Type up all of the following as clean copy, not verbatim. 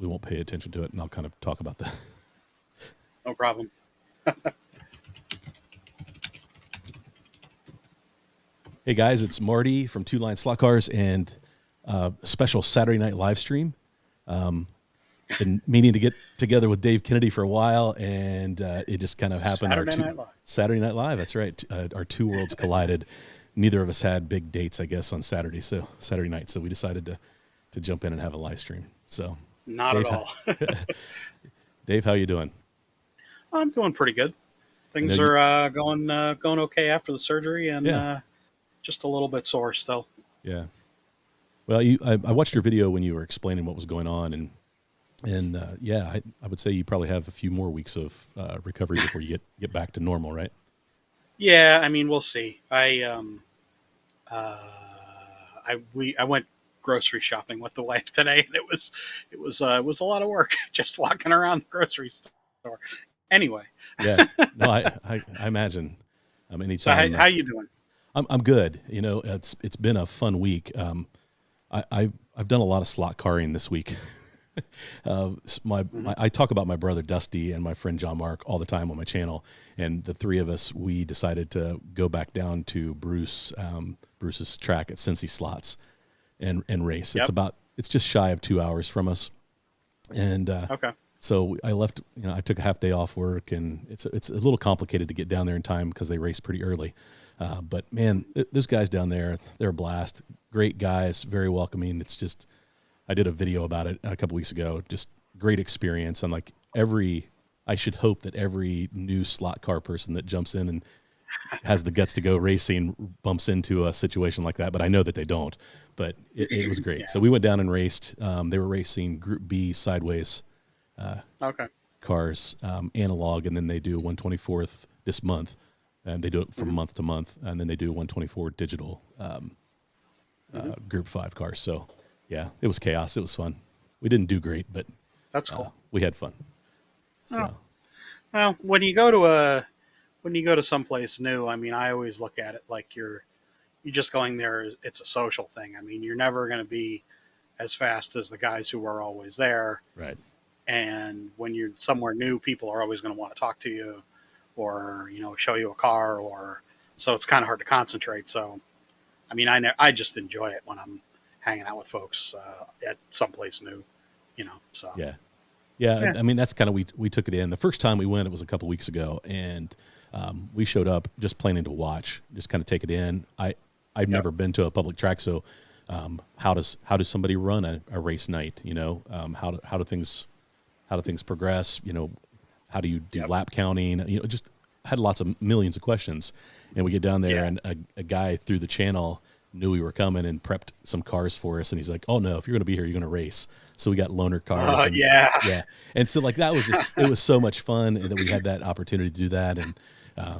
won't pay attention to it, and I'll kind of talk about that. No problem. Hey guys, it's Marty from Two Line Slot Cars and a special Saturday night live stream. Been meaning to get together with Dave Kennedy for a while, and it just kind of happened. Saturday Night Live. Saturday Night Live, that's right. Our two worlds collided. Neither of us had big dates, I guess, on Saturday night. So we decided to jump in and have a live stream. So Not Dave, at all. Dave, how you doing? I'm doing pretty good. Things are going okay after the surgery, and just a little bit sore still. Yeah. Well, I watched your video when you were explaining what was going on, and I would say you probably have a few more weeks of recovery before you get back to normal, right? Yeah, I mean, we'll see. I went grocery shopping with the wife today, and it was a lot of work just walking around the grocery store. Anyway. Yeah. No, I imagine. Anytime. So how you doing? I'm good. You know, it's been a fun week. I've done a lot of slot carring this week. I talk about my brother Dusty and my friend John Mark all the time on my channel, and the three of us, we decided to go back down to Bruce's track at Cincy Slots and race. Yep. It's just shy of 2 hours from us, and okay. So I left. I took a half day off work, and it's a little complicated to get down there in time because they race pretty early. But man, those guys down there, they're a blast. Great guys, very welcoming. It's just, I did a video about it a couple weeks ago. Just great experience. I'm like, I should hope that every new slot car person that jumps in and has the guts to go racing bumps into a situation like that. But I know that they don't. But it was great. Yeah. So we went down and raced. They were racing Group B sideways cars, analog, and then they do 124th this month. And they do it from month to month, and then they do 124 digital Group 5 cars. So, yeah, it was chaos. It was fun. We didn't do great, but that's cool. We had fun. So, well, when you go to someplace new, I mean, I always look at it like you're just going there. It's a social thing. I mean, you're never going to be as fast as the guys who were always there, right? And when you're somewhere new, people are always going to want to talk to you, or show you a car, so it's kind of hard to concentrate. So, I mean, I just enjoy it when I'm hanging out with folks at someplace new, So yeah. I mean, that's kind of we took it in. The first time we went, it was a couple weeks ago, and we showed up just planning to watch, just kind of take it in. I've never been to a public track, so how does somebody run a race night? How do things progress? How do you do lap counting? Just had lots of millions of questions. And we get down there, and a guy through the channel knew we were coming and prepped some cars for us. And he's like, "Oh no, if you're going to be here, you're going to race." So we got loaner cars. Yeah. And so like that was it was so much fun that we had that opportunity to do that. And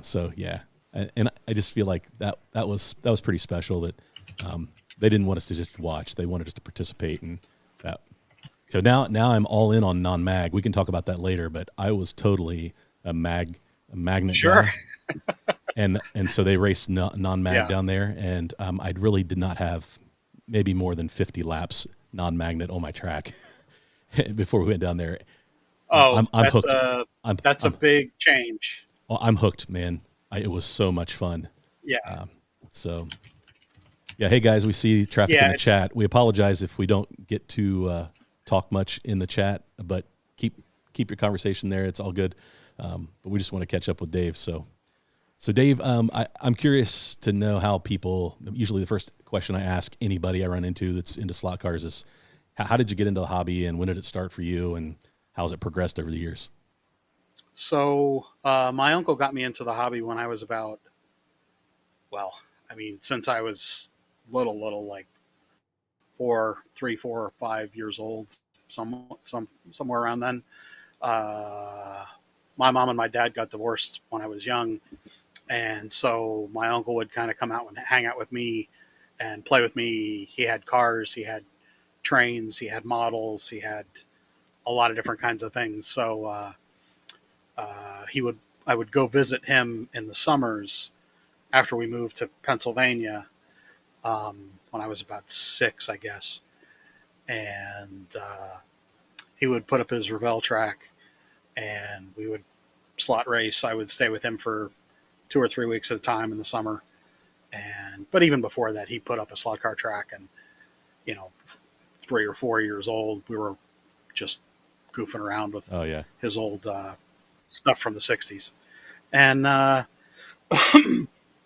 so yeah, and I just feel like that was pretty special that they didn't want us to just watch; they wanted us to participate in that. So now I'm all in on non-mag. We can talk about that later, but I was totally a magnet guy. and so they raced non-mag down there, and I really did not have maybe more than 50 laps non-magnet on my track before we went down there. Oh, I'm hooked. That's a big change. Well, I'm hooked, man. It was so much fun. Yeah. Hey guys, we see traffic in the chat. We apologize if we don't get to talk much in the chat, but keep your conversation there. It's all good. But we just want to catch up with Dave. So Dave, I'm curious to know how people, usually the first question I ask anybody I run into that's into slot cars is, how did you get into the hobby, and when did it start for you, and how's it progressed over the years? So my uncle got me into the hobby when I was about, since I was little, like 4 or 5 years old, somewhere around then. My mom and my dad got divorced when I was young, and so my uncle would kind of come out and hang out with me and play with me. He had cars, he had trains, he had models, he had a lot of different kinds of things. So I would go visit him in the summers after we moved to Pennsylvania when I was about 6, I guess. And he would put up his Revell track, and we would slot race. I would stay with him for 2 or 3 weeks at a time in the summer. But even before that, he put up a slot car track, and 3 or 4 years old, we were just goofing around with his old stuff from the '60s. And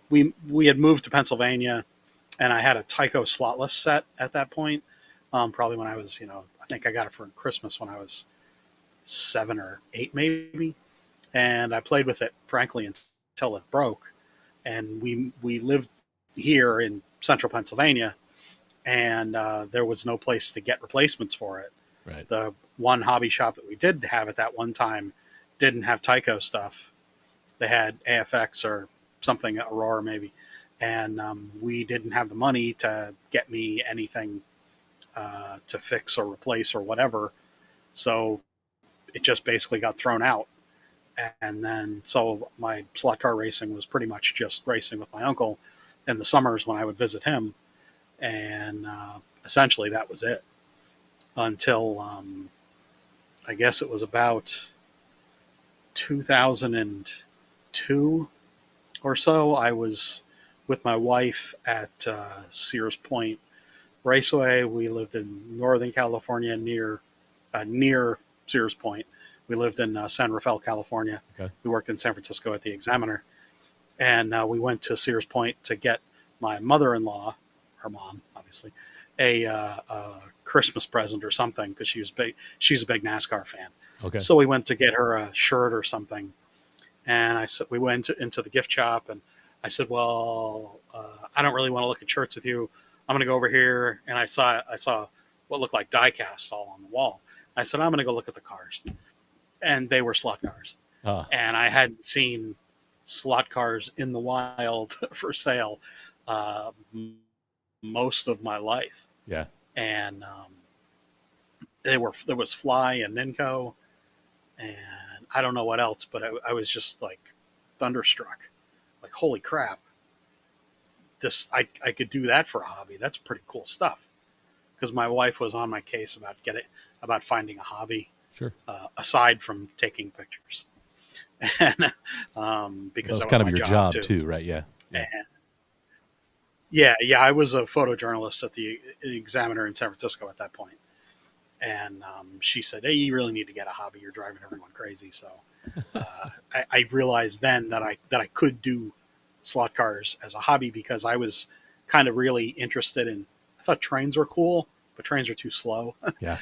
we had moved to Pennsylvania, and I had a Tyco slotless set at that point. Probably when I was, I think I got it for Christmas when I was 7 or 8, maybe. And I played with it, frankly, until it broke. And we lived here in central Pennsylvania, and there was no place to get replacements for it. Right. The one hobby shop that we did have at that one time didn't have Tyco stuff. They had AFX or something, Aurora maybe. And we didn't have the money to get me anything to fix or replace or whatever. So it just basically got thrown out. And then, so my slot car racing was pretty much just racing with my uncle in the summers when I would visit him. And essentially that was it until I guess it was about 2002 or so. I was with my wife at Sears Point Raceway. We lived in Northern California near Sears Point. We lived in San Rafael, California. Okay. We worked in San Francisco at the Examiner. And we went to Sears Point to get my mother-in-law, her mom, obviously, a Christmas present or something, because she's a big NASCAR fan. Okay. So we went to get her a shirt or something. And I said, we went into the gift shop, and I said, well, I don't really want to look at shirts with you. I'm going to go over here. And I saw what looked like die casts all on the wall. I said, I'm going to go look at the cars. And they were slot cars. And I hadn't seen slot cars in the wild for sale most of my life. Yeah. And there was Fly and Ninco, and I don't know what else, but I was just like thunderstruck. Like, holy crap. I could do that for a hobby. That's pretty cool stuff. Because my wife was on my case about finding a hobby. Sure. Aside from taking pictures. And because that's kind of your job too, right? Yeah. Yeah. I was a photojournalist at the Examiner in San Francisco at that point. And she said, hey, you really need to get a hobby. You're driving everyone crazy. So I realized then that I could do slot cars as a hobby, because I was kind of really interested in, I thought trains were cool, but trains are too slow. Yeah.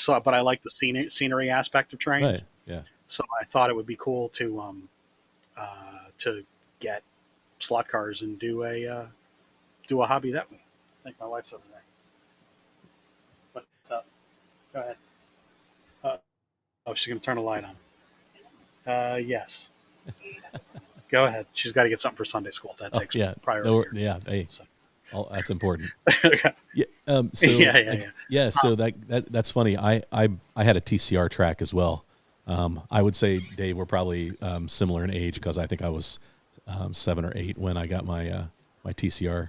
But I like the scenery aspect of trains. Right. Yeah. So I thought it would be cool to get slot cars and do a hobby that way. I think my wife's over there. What's up? Go ahead. She's going to turn a light on. Yes. Go ahead. She's got to get something for Sunday school. That takes priority. Hey, so. That's important. Yeah. So that's funny. I had a TCR track as well. I would say, Dave, we're probably similar in age, because I think I was 7 or 8 when I got my my TCR,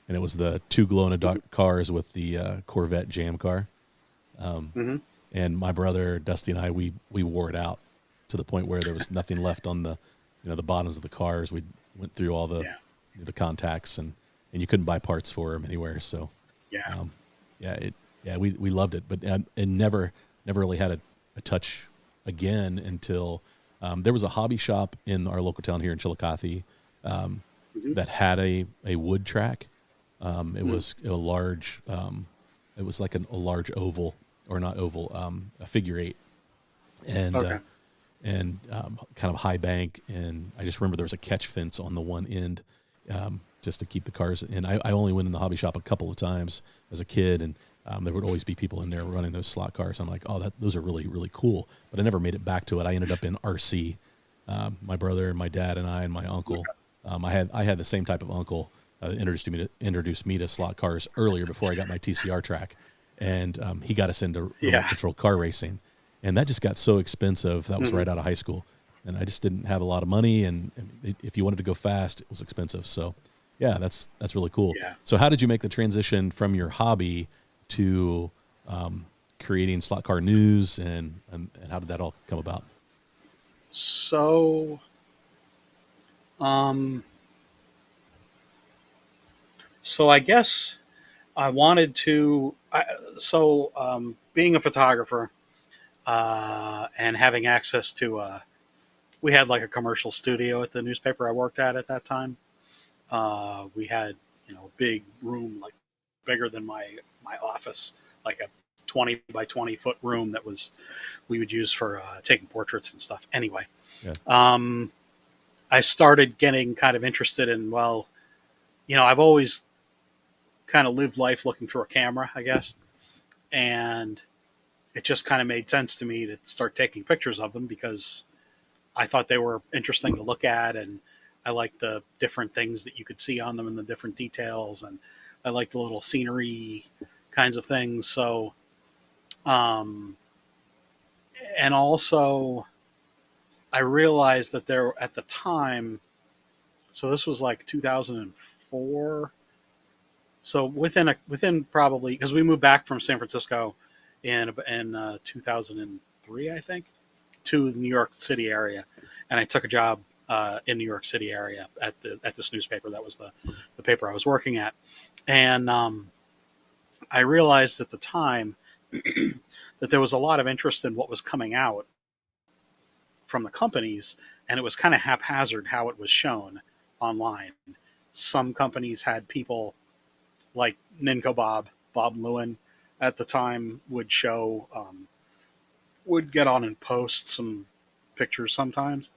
and it was the 2 glow-in-the-dark cars with the Corvette jam car. And my brother Dusty and I, we wore it out to the point where there was nothing left on the the bottoms of the cars. We went through all the contacts, and you couldn't buy parts for them anywhere. So we loved it, but it never really had a touch again until there was a hobby shop in our local town here in Chillicothe that had a wood track. It was a large, it was like a large oval, or not oval, a figure 8, and kind of high bank. And I just remember there was a catch fence on the one end, just to keep the cars. And I only went in the hobby shop a couple of times as a kid, and there would always be people in there running those slot cars. I'm like, those are really, really cool. But I never made it back to it. I ended up in RC. My brother and my dad and I and my uncle. I had the same type of uncle introduced me to slot cars earlier before I got my TCR track, and he got us into remote control car racing, and that just got so expensive. That was right out of high school, and I just didn't have a lot of money, and if you wanted to go fast, it was expensive. So, yeah, that's really cool. Yeah. So, how did you make the transition from your hobby to creating Slot Car News, and how did that all come about? So, um, so I guess I wanted to. Being a photographer and having access to, we had like a commercial studio at the newspaper I worked at that time. We had, a big room, like bigger than my office, like a 20 by 20 foot room that was we would use for taking portraits and stuff. Anyway, Yeah. I started getting kind of interested in, well, I've always kind of lived life looking through a camera, I guess, and it just kind of made sense to me to start taking pictures of them because I thought they were interesting to look at, and I liked the different things that you could see on them and the different details, and I liked the little scenery kinds of things. So, and also I realized that there at the time, so this was like 2004. So within probably, because we moved back from San Francisco in 2003, I think, to the New York City area, and I took a job in New York City area at this newspaper. That was the paper I was working at, and I realized at the time that there was a lot of interest in what was coming out from the companies, and it was kind of haphazard how it was shown online. Some companies had people like Ninko Bob Lewin at the time would show, would get on and post some pictures sometimes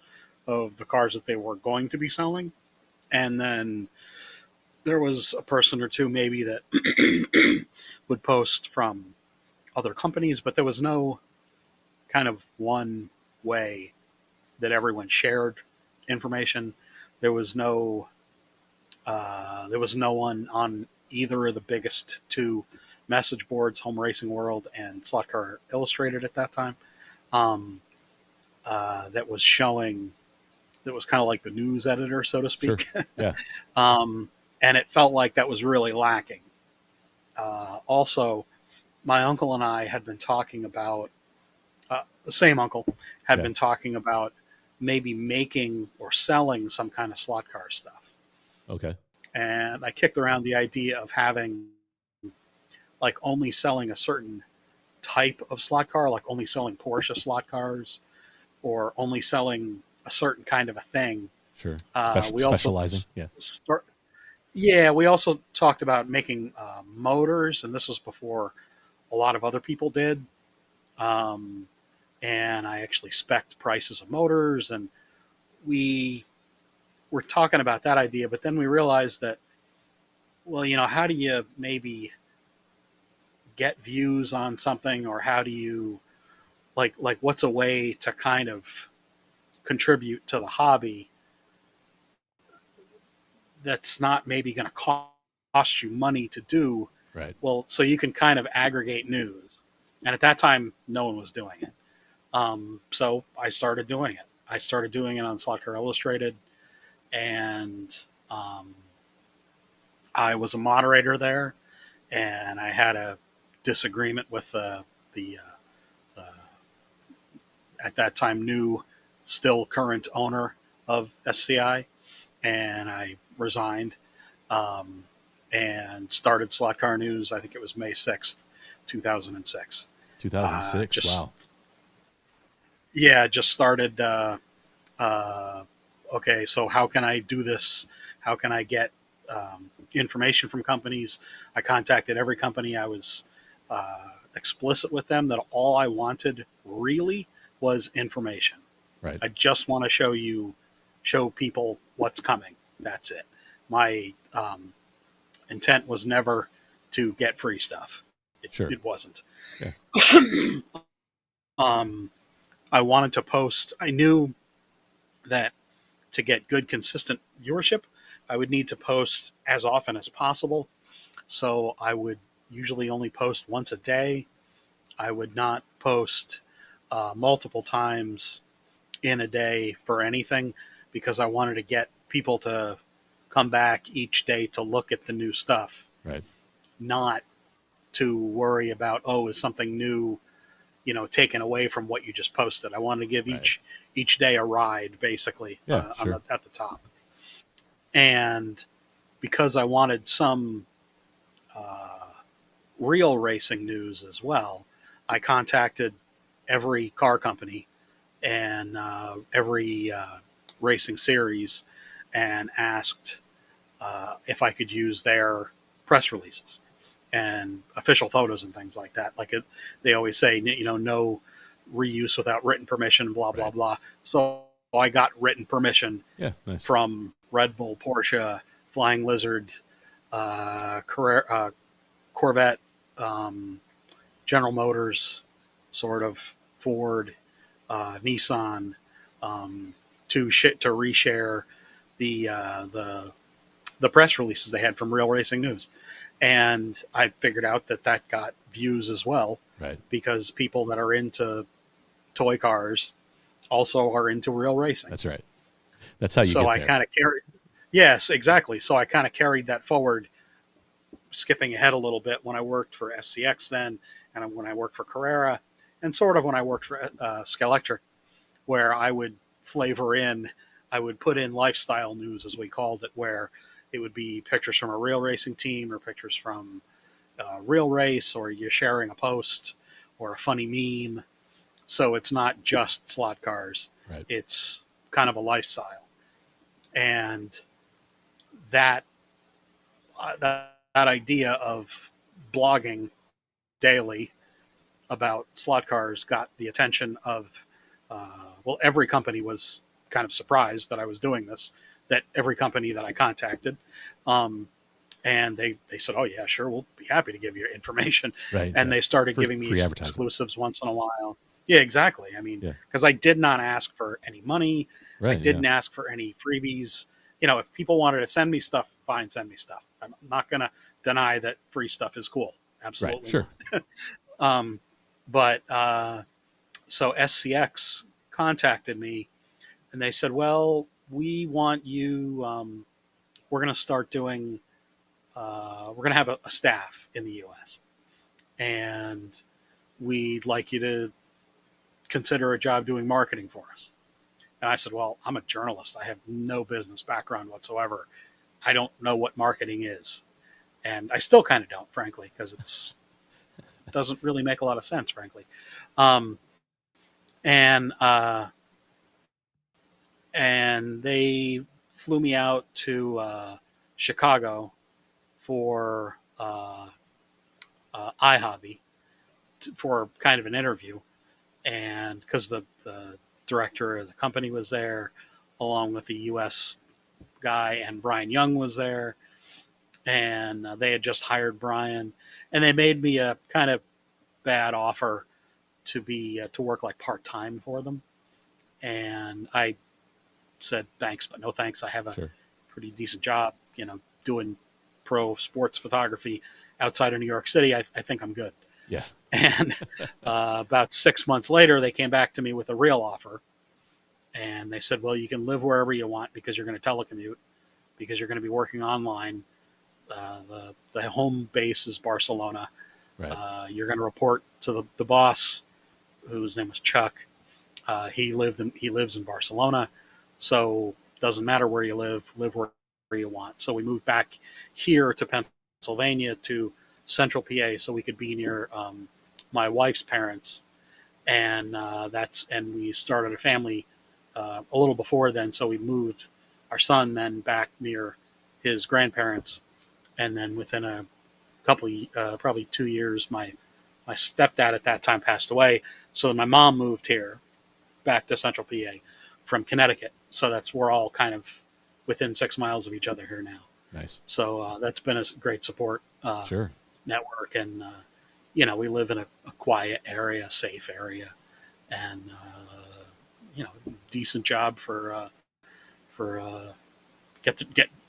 of the cars that they were going to be selling. And then there was a person or two maybe that would post from other companies, but there was no kind of one way that everyone shared information. There was no one on either of the biggest two message boards, Home Racing World and Slot Car Illustrated at that time, that was showing, that was kind of like the news editor, so to speak. Sure. Yeah. And it felt like that was really lacking. Also, my uncle and I had been talking about, the same uncle had been talking about maybe making or selling some kind of slot car stuff. Okay. And I kicked around the idea of having, like, only selling a certain type of slot car, like only selling Porsche slot cars, or only selling a certain kind of a thing. Sure. We Specializing. We also talked about making motors, and this was before a lot of other people did. And I actually spec'd prices of motors, and we were talking about that idea, but then we realized that, well, how do you maybe get views on something, or how do you like what's a way to kind of contribute to the hobby that's not maybe going to cost you money to do? Right. Well, so you can kind of aggregate news, and at that time no one was doing it. So I started doing it. I started doing it on Slot Car Illustrated, and I was a moderator there, and I had a disagreement with the at that time new, still current owner of SCI, and I resigned, and started Slot Car News. I think it was May 6th, 2006. 2006. Wow. Yeah, just started. Okay, so how can I do this? How can I get information from companies? I contacted every company. I was explicit with them that all I wanted really was information. Right. I just want to show people what's coming. That's it. My intent was never to get free stuff. It wasn't. Yeah. I wanted to post. I knew that to get good, consistent viewership, I would need to post as often as possible. So I would usually only post once a day. I would not post multiple times in a day for anything, because I wanted to get people to come back each day to look at the new stuff. Right. Not to worry about, oh, is something new, taken away from what you just posted. I wanted to give each day a ride, basically, sure. at the top. And because I wanted some real racing news as well, I contacted every car company and every racing series and asked if I could use their press releases and official photos and things like that. They always say, no reuse without written permission, blah, blah, blah. So I got written permission from Red Bull, Porsche, Flying Lizard, Corvette, General Motors, sort of Ford, Nissan, to reshare the press releases they had from Real Racing News. And I figured out that got views as well, because people that are into toy cars also are into real racing. That's right. That's how you get there. Kind of carried. Yes, exactly. So I kind of carried that forward, skipping ahead a little bit when I worked for SCX then, and when I worked for Carrera, and sort of when I worked for Skelectric, where I would put in lifestyle news, as we called it, where it would be pictures from a real racing team or pictures from a real race, or you're sharing a post or a funny meme. So it's not just slot cars. Right. It's kind of a lifestyle. And that idea of blogging daily about slot cars got the attention of, every company was kind of surprised that I was doing this, that every company that I contacted, and they said, oh yeah, sure, we'll be happy to give you information. Right. And they started giving me exclusives once in a while. Yeah, exactly. I mean, because I did not ask for any money. I didn't ask for any freebies. If people wanted to send me stuff, fine, send me stuff. I'm not going to deny that free stuff is cool. Absolutely. Right, sure. So SCX contacted me, and they said, well, we want you, we're going to start doing, we're going to have a staff in the U.S. and we'd like you to consider a job doing marketing for us. And I said, well, I'm a journalist. I have no business background whatsoever. I don't know what marketing is. And I still kind of don't, frankly, because it doesn't really make a lot of sense, frankly. And they flew me out to Chicago for iHobby for kind of an interview. And because the director of the company was there, along with the U.S. guy, and Brian Young was there. And they had just hired Brian. And they made me a kind of bad offer to work like part-time for them. And I said, thanks, but no thanks. I have a pretty decent job, doing pro sports photography outside of New York City. I think I'm good. Yeah. And about 6 months later, they came back to me with a real offer. And they said, well, you can live wherever you want because you're going to telecommute, because you're going to be working online. The home base is Barcelona. Right. You're going to report to the boss, whose name was Chuck. He lives in Barcelona. So doesn't matter where you live where you want. So we moved back here to Pennsylvania, to Central PA, so we could be near my wife's parents. And we started a family a little before then. So we moved our son then back near his grandparents. And then within a couple, probably 2 years, my stepdad at that time passed away. So my mom moved here back to Central PA from Connecticut. So we're all kind of within 6 miles of each other here now. Nice. So that's been a great support network. And, we live in a quiet area, safe area, and, decent job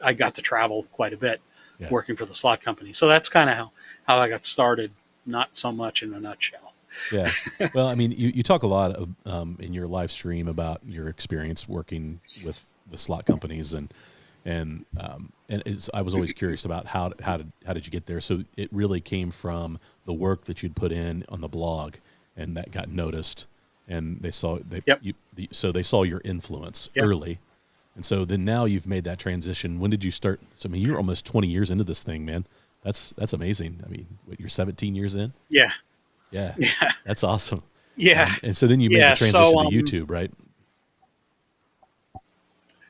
I got to travel quite a bit working for the slot company. So that's kind of how I got started. Not so much in a nutshell. Yeah. Well, I mean, you talk a lot of, in your live stream about your experience working with the slot companies, and and I was always curious about how did you get there. So it really came from the work that you'd put in on the blog, and that got noticed, and Yep. so they saw your influence Yep. early, and so then now you've made that transition. When did you start? So I mean, you're almost 20 years into this thing, man. That's amazing. I mean, you're 17 years in. Yeah. Yeah, Yeah. that's awesome. Yeah. And so then you made Yeah. the transition So, to YouTube, right?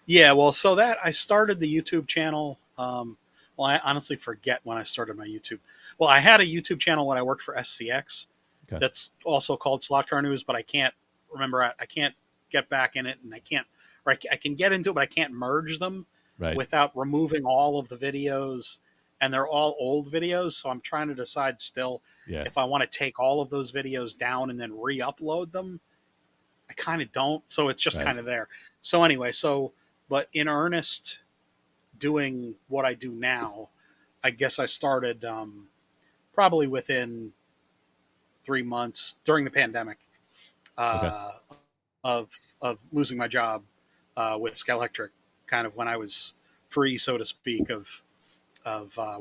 yeah, well, so that I started the YouTube channel. Well, I honestly forget when I started my YouTube. Well, I had a YouTube channel when I worked for SCX. Okay. That's also called Slot Car News, but I can't remember. I can't get back in it, and I can't. Or I can get into it, but I can't merge them Right. without removing all of the videos, and they're all old videos. So I'm trying to decide still Yeah. if I want to take all of those videos down and then re-upload them. I kind of don't, so it's just Right. kind of there. So anyway, but in earnest, doing what I do now, I guess I started probably within 3 months during the pandemic Okay. uh, of losing my job with Scalectric, kind of when I was free, so to speak, of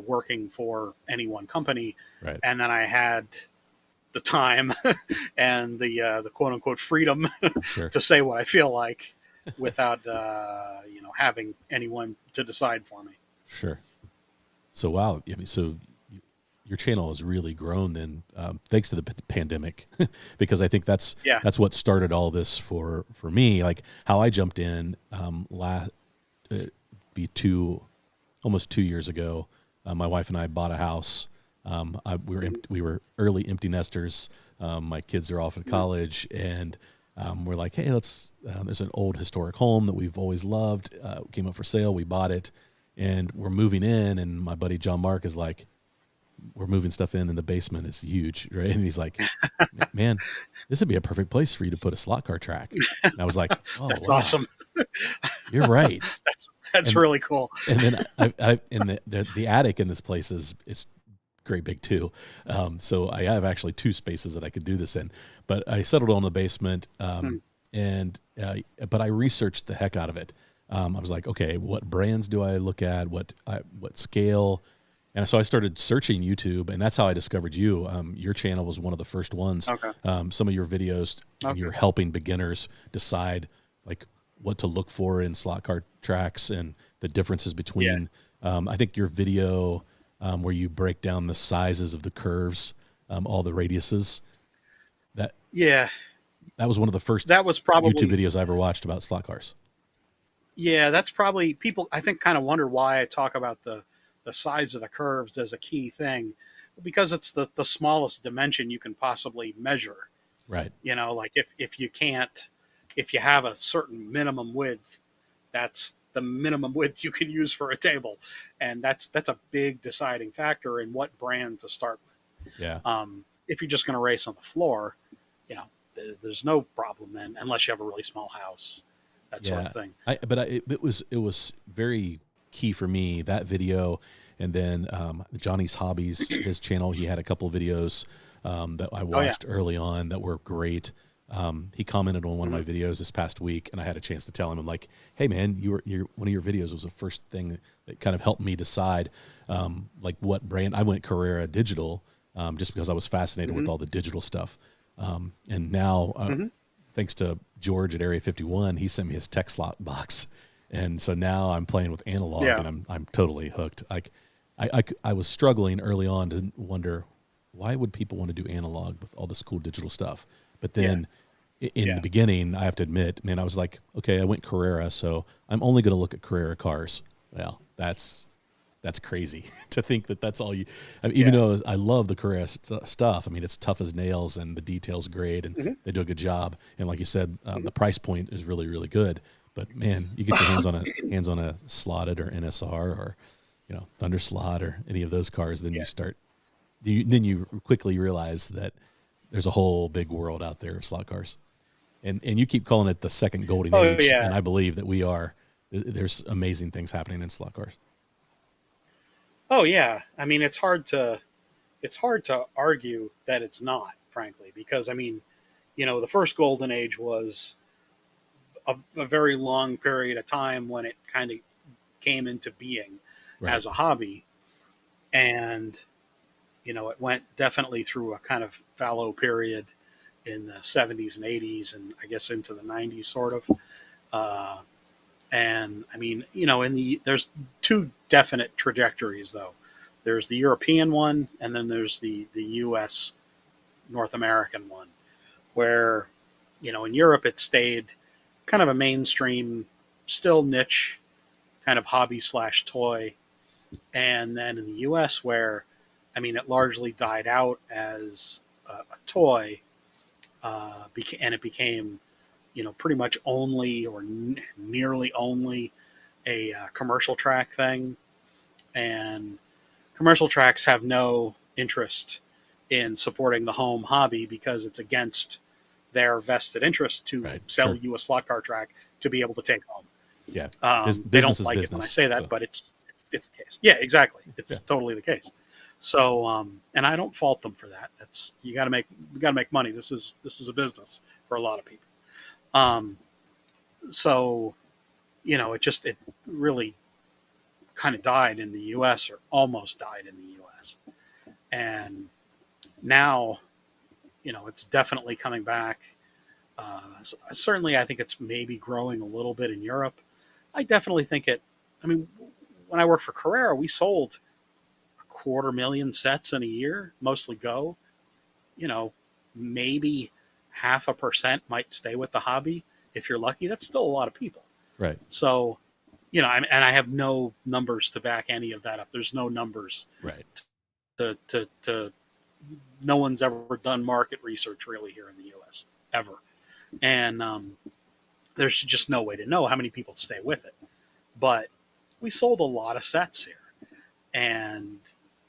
working for any one company, Right. and then I had the time and the quote unquote freedom Sure. to say what I feel like without having anyone to decide for me. Sure. So wow, I mean, so your channel has really grown then, thanks to the pandemic, because I think that's Yeah. what started all this for me. Like how I jumped in be almost 2 years ago. My wife and I bought a house. We were early empty nesters. My kids are off at college, and we're like, hey, let's. There's an old historic home that we've always loved. Came up for sale. We bought it, and we're moving in. And my buddy John Mark is like, we're moving stuff in, and the basement is huge, right? And he's like, man, this would be a perfect place for you to put a slot car track. And I was like, oh, That's wow, awesome. you're right. That's And- really cool. And then I in the attic in this place it's great big too. So I have actually 2 spaces that I could do this in, but I settled on the basement. But I researched the heck out of it. I was like, okay, what brands do I look at? What scale? And so I started searching YouTube, and that's how I discovered you. Your channel was one of the first ones. Okay. Some of your videos, Okay. you're helping beginners decide like what to look for in slot car tracks and the differences between. I think your video where you break down the sizes of the curves, all the radiuses. That was one of the first That was probably YouTube videos I ever watched about slot cars. Yeah, that's probably people. I think kind of wonder why I talk about the size of the curves as a key thing, because it's the smallest dimension you can possibly measure. Right. Like if you have a certain minimum width, that's the minimum width you can use for a table, and that's a big deciding factor in what brand to start with. Yeah. If you're just going to race on the floor, there's no problem then, unless you have a really small house, that sort of thing. It was very key for me, that video, and then Johnny's Hobbies, his channel. He had a couple of videos that I watched early on that were great. He commented on one of my videos this past week, and I had a chance to tell him, I'm like, hey man, one of your videos was the first thing that kind of helped me decide like what brand. I went Carrera Digital just because I was fascinated with all the digital stuff. And now thanks to George at Area 51, he sent me his tech slot box. And so now I'm playing with analog, and I'm totally hooked. Like I was struggling early on to wonder, why would people want to do analog with all this cool digital stuff? But then in the beginning, I have to admit, man, I was like, okay, I went Carrera, so I'm only going to look at Carrera cars. Well, that's crazy to think that that's all you. I mean, even though I love the Carrera stuff, I mean, it's tough as nails, and the details great, and they do a good job. And like you said, the price point is really, really good. But man, you get your hands on a slotted or NSR or Thunder slot or any of those cars, then you quickly realize that there's a whole big world out there of slot cars, and you keep calling it the second golden age, and I believe that we are. There's amazing things happening in slot cars. Oh yeah, I mean it's hard to argue that it's not, frankly, because I mean, the first golden age was a very long period of time when it kind of came into being Right. as a hobby. And, you know, it went definitely through a kind of fallow period in the 70s and 80s, and I guess into the 90s, sort of. Uh, and I mean, you know, there's two definite trajectories, though. There's the European one, and then there's the U.S. North American one, where, you know, in Europe it stayed kind of a mainstream, still niche kind of hobby slash toy. And then in the US, where, I mean, it largely died out as a toy, and it became, you know, pretty much only or nearly only a commercial track thing. And commercial tracks have no interest in supporting the home hobby because it's against their vested interest to Right. sell Sure. you a slot car track to be able to take home. Yeah. They Business don't is like business. it when I say that, So, but it's the case. Yeah, exactly. It's yeah. totally the case. So, and I don't fault them for that. That's you got to make money. This is a business for a lot of people. Um, so, you know, it really kind of died in the U.S. or almost died in the U.S. And now, you know, it's definitely coming back. Certainly, I think it's maybe growing a little bit in Europe. I definitely think it. I mean, when I worked for Carrera, we sold 250,000 sets in a year, mostly Go. You know, maybe 0.5% might stay with the hobby if you're lucky. That's still a lot of people. Right. So, you know, and I have no numbers to back any of that up. There's no numbers Right. to no one's ever done market research really here in the U.S. ever, and there's just no way to know how many people stay with it. But we sold a lot of sets here, and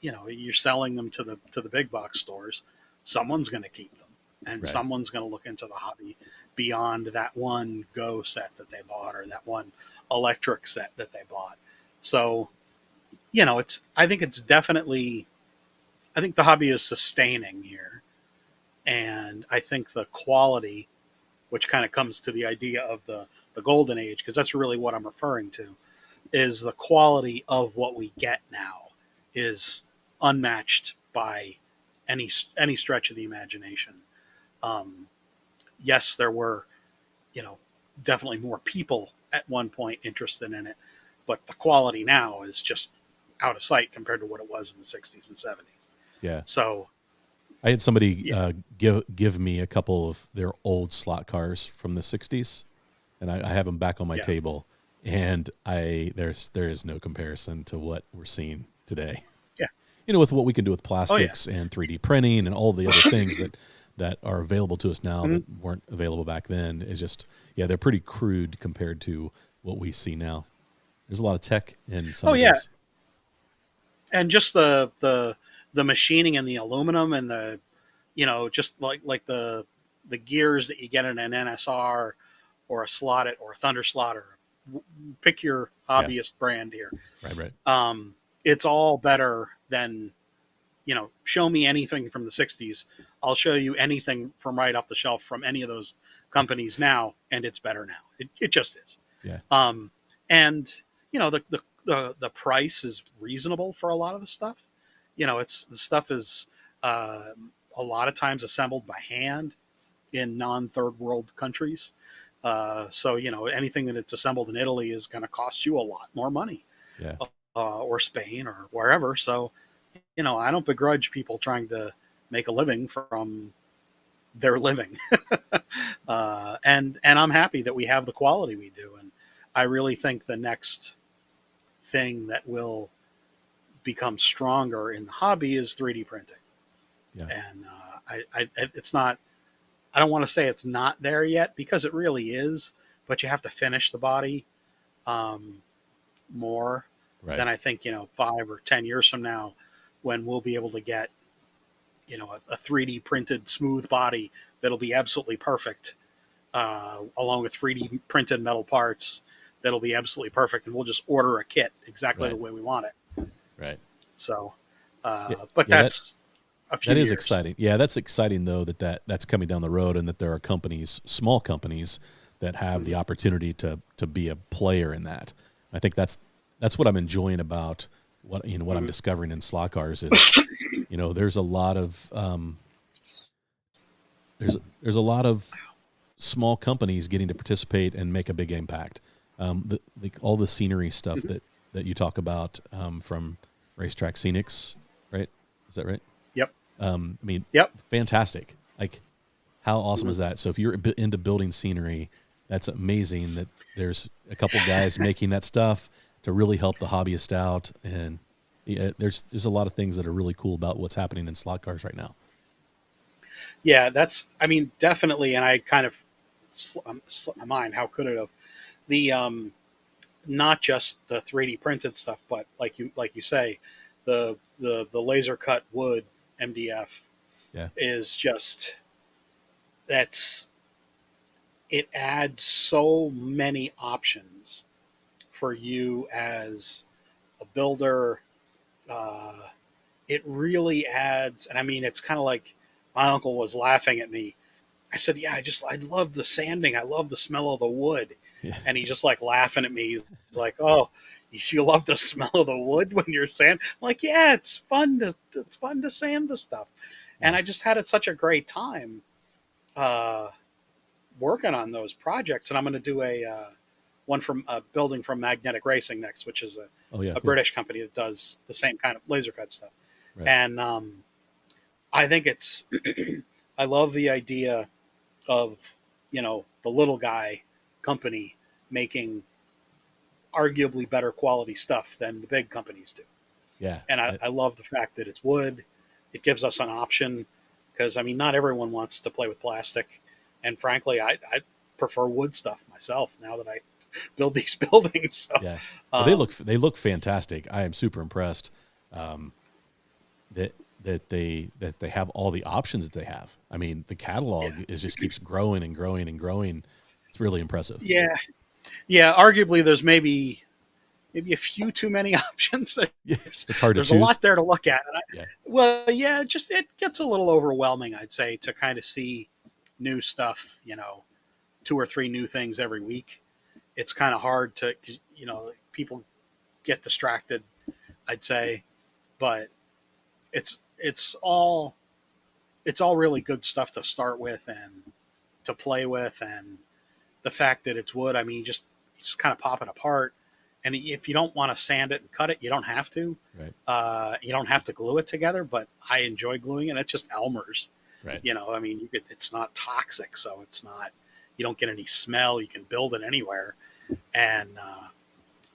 you know, you're selling them to the big box stores. Someone's going to keep them, and Right. someone's going to look into the hobby beyond that one Go set that they bought or that one electric set that they bought. So, you know, I think it's definitely, I think the hobby is sustaining here, and I think the quality, which kind of comes to the idea of the golden age, because that's really what I'm referring to, is the quality of what we get now is unmatched by any stretch of the imagination. Um, yes, there were, you know, definitely more people at one point interested in it, but the quality now is just out of sight compared to what it was in the 60s and 70s. Yeah. So I had somebody yeah. give me a couple of their old slot cars from the 60s, and I have them back on my Yeah. table, and there is no comparison to what we're seeing today. Yeah. You know, with what we can do with plastics and 3D printing and all the other things that are available to us now that weren't available back then, is just, yeah, they're pretty crude compared to what we see now. There's a lot of tech in some of these. And just the machining and the aluminum and the, you know, just like the gears that you get in an NSR or a Slotted or a Thunder Slotter. Pick your hobbyist brand here. Right. It's all better than, you know, show me anything from the 60s. I'll show you anything from right off the shelf from any of those companies now, and it's better now. It just is. Yeah. And you know, the price is reasonable for a lot of the stuff. You know, the stuff is a lot of times assembled by hand in non-third world countries. So, you know, anything that it's assembled in Italy is going to cost you a lot more money. Yeah. Or Spain or wherever. So, you know, I don't begrudge people trying to make a living from their living. And I'm happy that we have the quality we do. And I really think the next thing that will become stronger in the hobby is 3D printing. Yeah. And it's not, I don't want to say it's not there yet, because it really is, but you have to finish the body more than I think, you know, 5 or 10 years from now, when we'll be able to get, you know, a 3D printed smooth body that'll be absolutely perfect, along with 3D printed metal parts that'll be absolutely perfect, and we'll just order a kit exactly the way we want it. Right. So, but that's a few That is years. exciting. Yeah, that's exciting though that's coming down the road, and that there are companies, small companies, that have the opportunity to be a player in that. I think that's that's what I'm enjoying about what I'm discovering in slot cars is, there's a lot of there's a lot of small companies getting to participate and make a big impact. All the scenery stuff that you talk about from Racetrack Scenics, right? Is that right? Yep. Yep. Fantastic. Like, how awesome is that? So if you're into building scenery, that's amazing that there's a couple guys making that stuff to really help the hobbyist out. And there's a lot of things that are really cool about what's happening in slot cars right now. Yeah, definitely. And I kind of slipped my mind. How could it have? The not just the 3D printed stuff, but like you say, the laser cut wood MDF is just, it adds so many options for you as a builder. It really adds, and it's kind of like my uncle was laughing at me. I said, yeah, I love the sanding. I love the smell of the wood. Yeah. And he's just like laughing at me. He's like, oh, you love the smell of the wood when you're sanding? I'm like, yeah, it's fun to sand the stuff. And I just had such a great time working on those projects. And I'm going to do one from building from Magnetic Racing next, which is a British company that does the same kind of laser cut stuff. Right. And I think I love the idea of, the little guy company making arguably better quality stuff than the big companies do. Yeah. And I love the fact that it's wood. It gives us an option because, not everyone wants to play with plastic. And frankly, I prefer wood stuff myself now that I build these buildings. So, yeah. Well, they look fantastic. I am super impressed that they have all the options that they have. The catalog just keeps growing and growing and growing. It's really impressive. Yeah. Yeah. Arguably there's maybe a few too many options. It's hard to choose. There's a lot there to look at. And it gets a little overwhelming, I'd say, to kind of see new stuff, 2 or 3 new things every week. It's kind of hard to, people get distracted, I'd say, but it's all really good stuff to start with and to play with. And the fact that it's wood, you just kind of pop it apart. And if you don't want to sand it and cut it, you don't have to. Right. You don't have to glue it together, but I enjoy gluing it. It's just Elmer's. Right. It's not toxic, so it's not. You don't get any smell. You can build it anywhere, and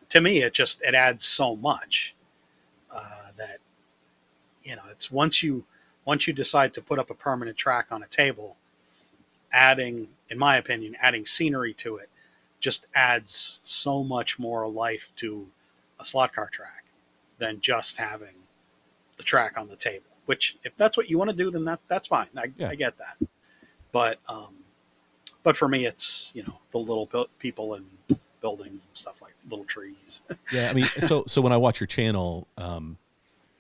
to me, it adds so much that it's once you decide to put up a permanent track on a table, in my opinion, adding scenery to it just adds so much more life to a slot car track than just having the track on the table. Which, if that's what you want to do, then that's fine. I get that. But for me, it's the little people and buildings and stuff, like little trees. Yeah, so when I watch your channel,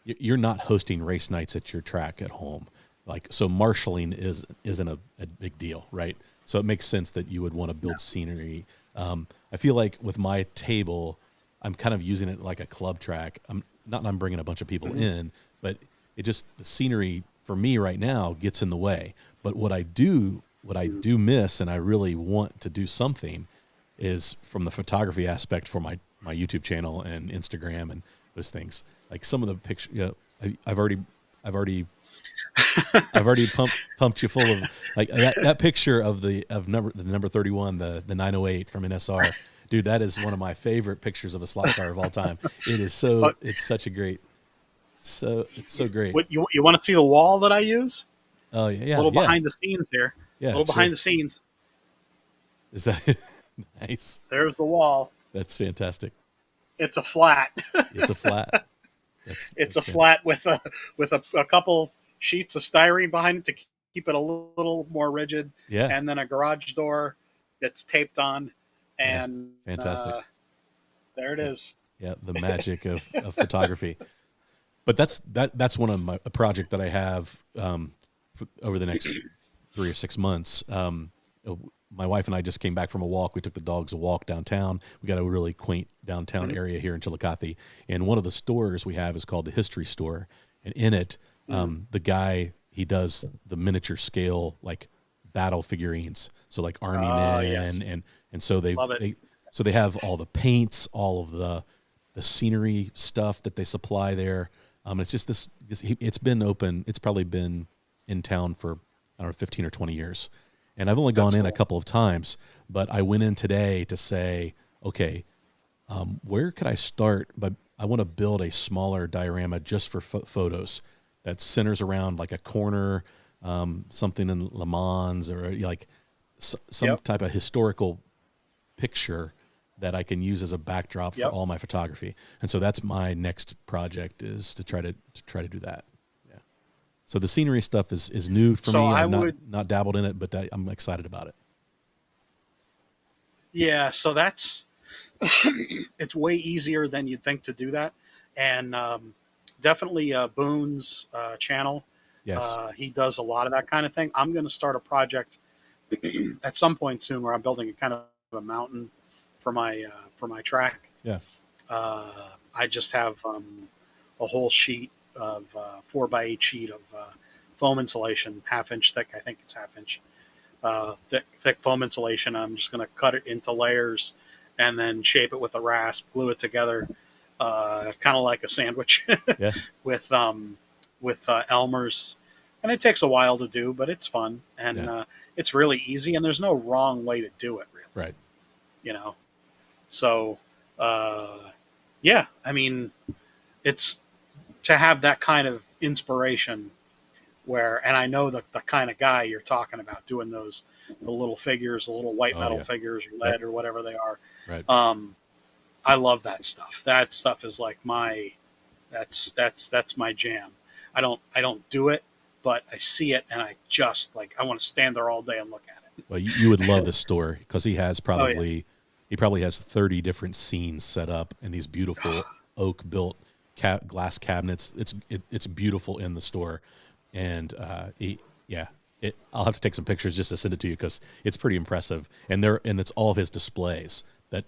you're not hosting race nights at your track at home. So marshaling isn't a big deal, right? So it makes sense that you would want to build scenery. I feel like with my table, I'm kind of using it like a club track. I'm bringing a bunch of people in, but the scenery for me right now gets in the way. But what I do miss, and I really want to do something, is from the photography aspect for my YouTube channel and Instagram and those things. Like some of the pictures, I've already pumped you full of like that picture of the number 31, the 908 from NSR. Dude, that is one of my favorite pictures of a slot car of all time. It is it's such a great. It's so great. What you want to see the wall that I use? Oh yeah, a little behind the scenes here. Yeah, a little behind the scenes. Is that nice? There's the wall. That's fantastic. It's a flat. It's a flat. It's a flat with a couple sheets of styrene behind it to keep it a little more rigid. Yeah. And then a garage door that's taped on. And fantastic. There it is. Yeah, the magic of photography. But that's one of a project that I have over the next 3 or 6 months. my wife and I just came back from a walk. We took the dogs a walk downtown. We got a really quaint downtown area here in Chillicothe. And one of the stores we have is called the History Store. And in it, the guy, he does the miniature scale, like battle figurines. So like army men. Yes. And so they have all the paints, all of the scenery stuff that they supply there. It's just it's been open. It's probably been in town for, I don't know, 15 or 20 years. And I've only gone in a couple of times, but I went in today to say, okay, where could I start? But I want to build a smaller diorama just for photos that centers around like a corner, something in Le Mans, or like some type of historical picture that I can use as a backdrop for all my photography. And so that's my next project, is to try to do that. Yeah. So the scenery stuff is new for me. I've not dabbled in it, but I'm excited about it. Yeah. So that's, it's way easier than you'd think to do that. And definitely Boone's channel. Yes. He does a lot of that kind of thing. I'm going to start a project at some point soon where I'm building a kind of a mountain for my track. Yeah. I just have a whole sheet of 4x8 sheet of foam insulation, 1/2 inch thick. I think it's 1/2 inch thick foam insulation. I'm just going to cut it into layers and then shape it with a rasp, glue it together, kind of like a sandwich with Elmer's. And it takes a while to do, but it's fun, and it's really easy, and there's no wrong way to do it, really. Right. You know, so yeah, I mean, it's to have that kind of inspiration where, and I know the kind of guy you're talking about doing the little figures, the little white metal figures, or lead or whatever they are. Right. I love that stuff. That stuff is like that's my jam. I don't do it, but I see it, and I just I want to stand there all day and look at it. Well, you would love this store because he has he probably has 30 different scenes set up in these beautiful oak built glass cabinets. It's beautiful in the store, and I'll have to take some pictures just to send it to you because it's pretty impressive. And it's all of his displays that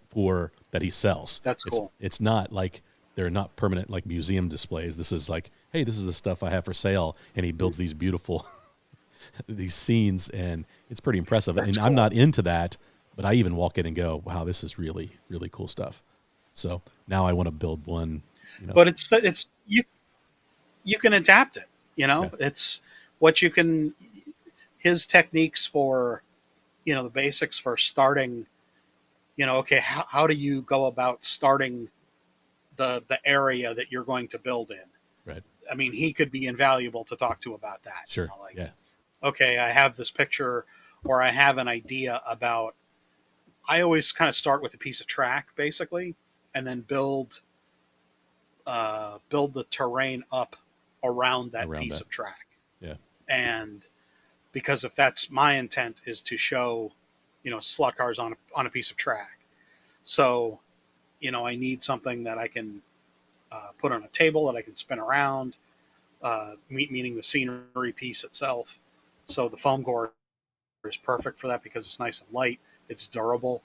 he sells. That's cool. It's not like they're not permanent like museum displays. This is like, hey, this is the stuff I have for sale, and he builds these beautiful these scenes, and it's pretty impressive. That's cool. I'm not into that, but I even walk in and go, wow, this is really, really cool stuff. So now I want to build one. But it's you can adapt it. It's what you can. His techniques for, the basics for starting. Okay, how do you go about starting the area that you're going to build in? Right. I mean, he could be invaluable to talk to about that. Sure. Okay, I have this picture, or I have an idea about. I always kind of start with a piece of track, basically, and then build the terrain up around that piece of track. Yeah. And because if that's my intent is to show, slot cars on a piece of track. So, I need something that I can put on a table that I can spin around, meaning the scenery piece itself. So the foam core is perfect for that because it's nice and light. It's durable.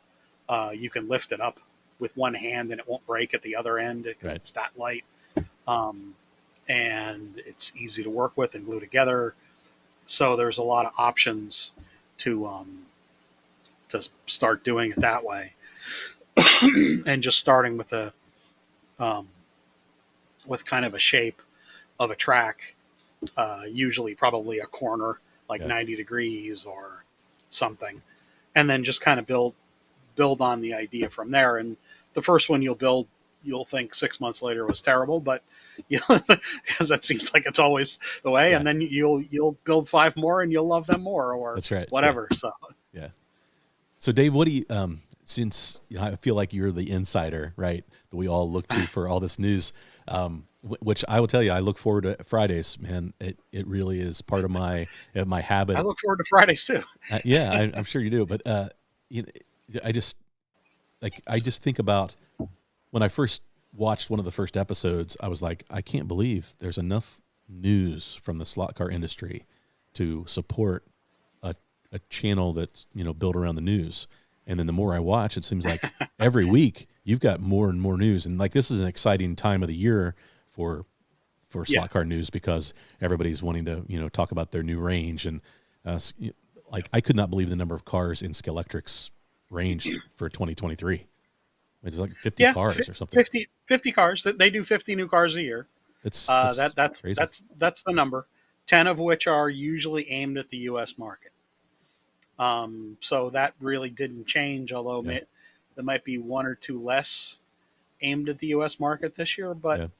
You can lift it up with one hand and it won't break at the other end because it's that light. And it's easy to work with and glue together. So there's a lot of options to start doing it that way. And just starting with with kind of a shape of a track, usually probably a corner, like 90 degrees or something. And then just kind of build on the idea from there. And the first one you'll think 6 months later was terrible, but because that seems like it's always the way. And then you'll build 5 more and you'll love them more, or that's right. Whatever. Yeah. So yeah. So Dave, what do you since I feel like you're the insider, right, that we all look to for all this news, which I will tell you, I look forward to Fridays, man. It really is part of my habit. I look forward to Fridays too. I'm sure you do. But I just think about when I first watched one of the first episodes, I was like, I can't believe there's enough news from the slot car industry to support a channel that's, built around the news. And then the more I watch, it seems like every week you've got more and more news. And like, this is an exciting time of the year for slot car news, because everybody's wanting to, talk about their new range. And like, I could not believe the number of cars in Scalextric's range for 2023. It's like 50 cars or something. 50 cars. They do 50 new cars a year. That's crazy. That's the number. 10 of which are usually aimed at the U.S. market. So that really didn't change, although there might be one or two less aimed at the U.S. market this year, but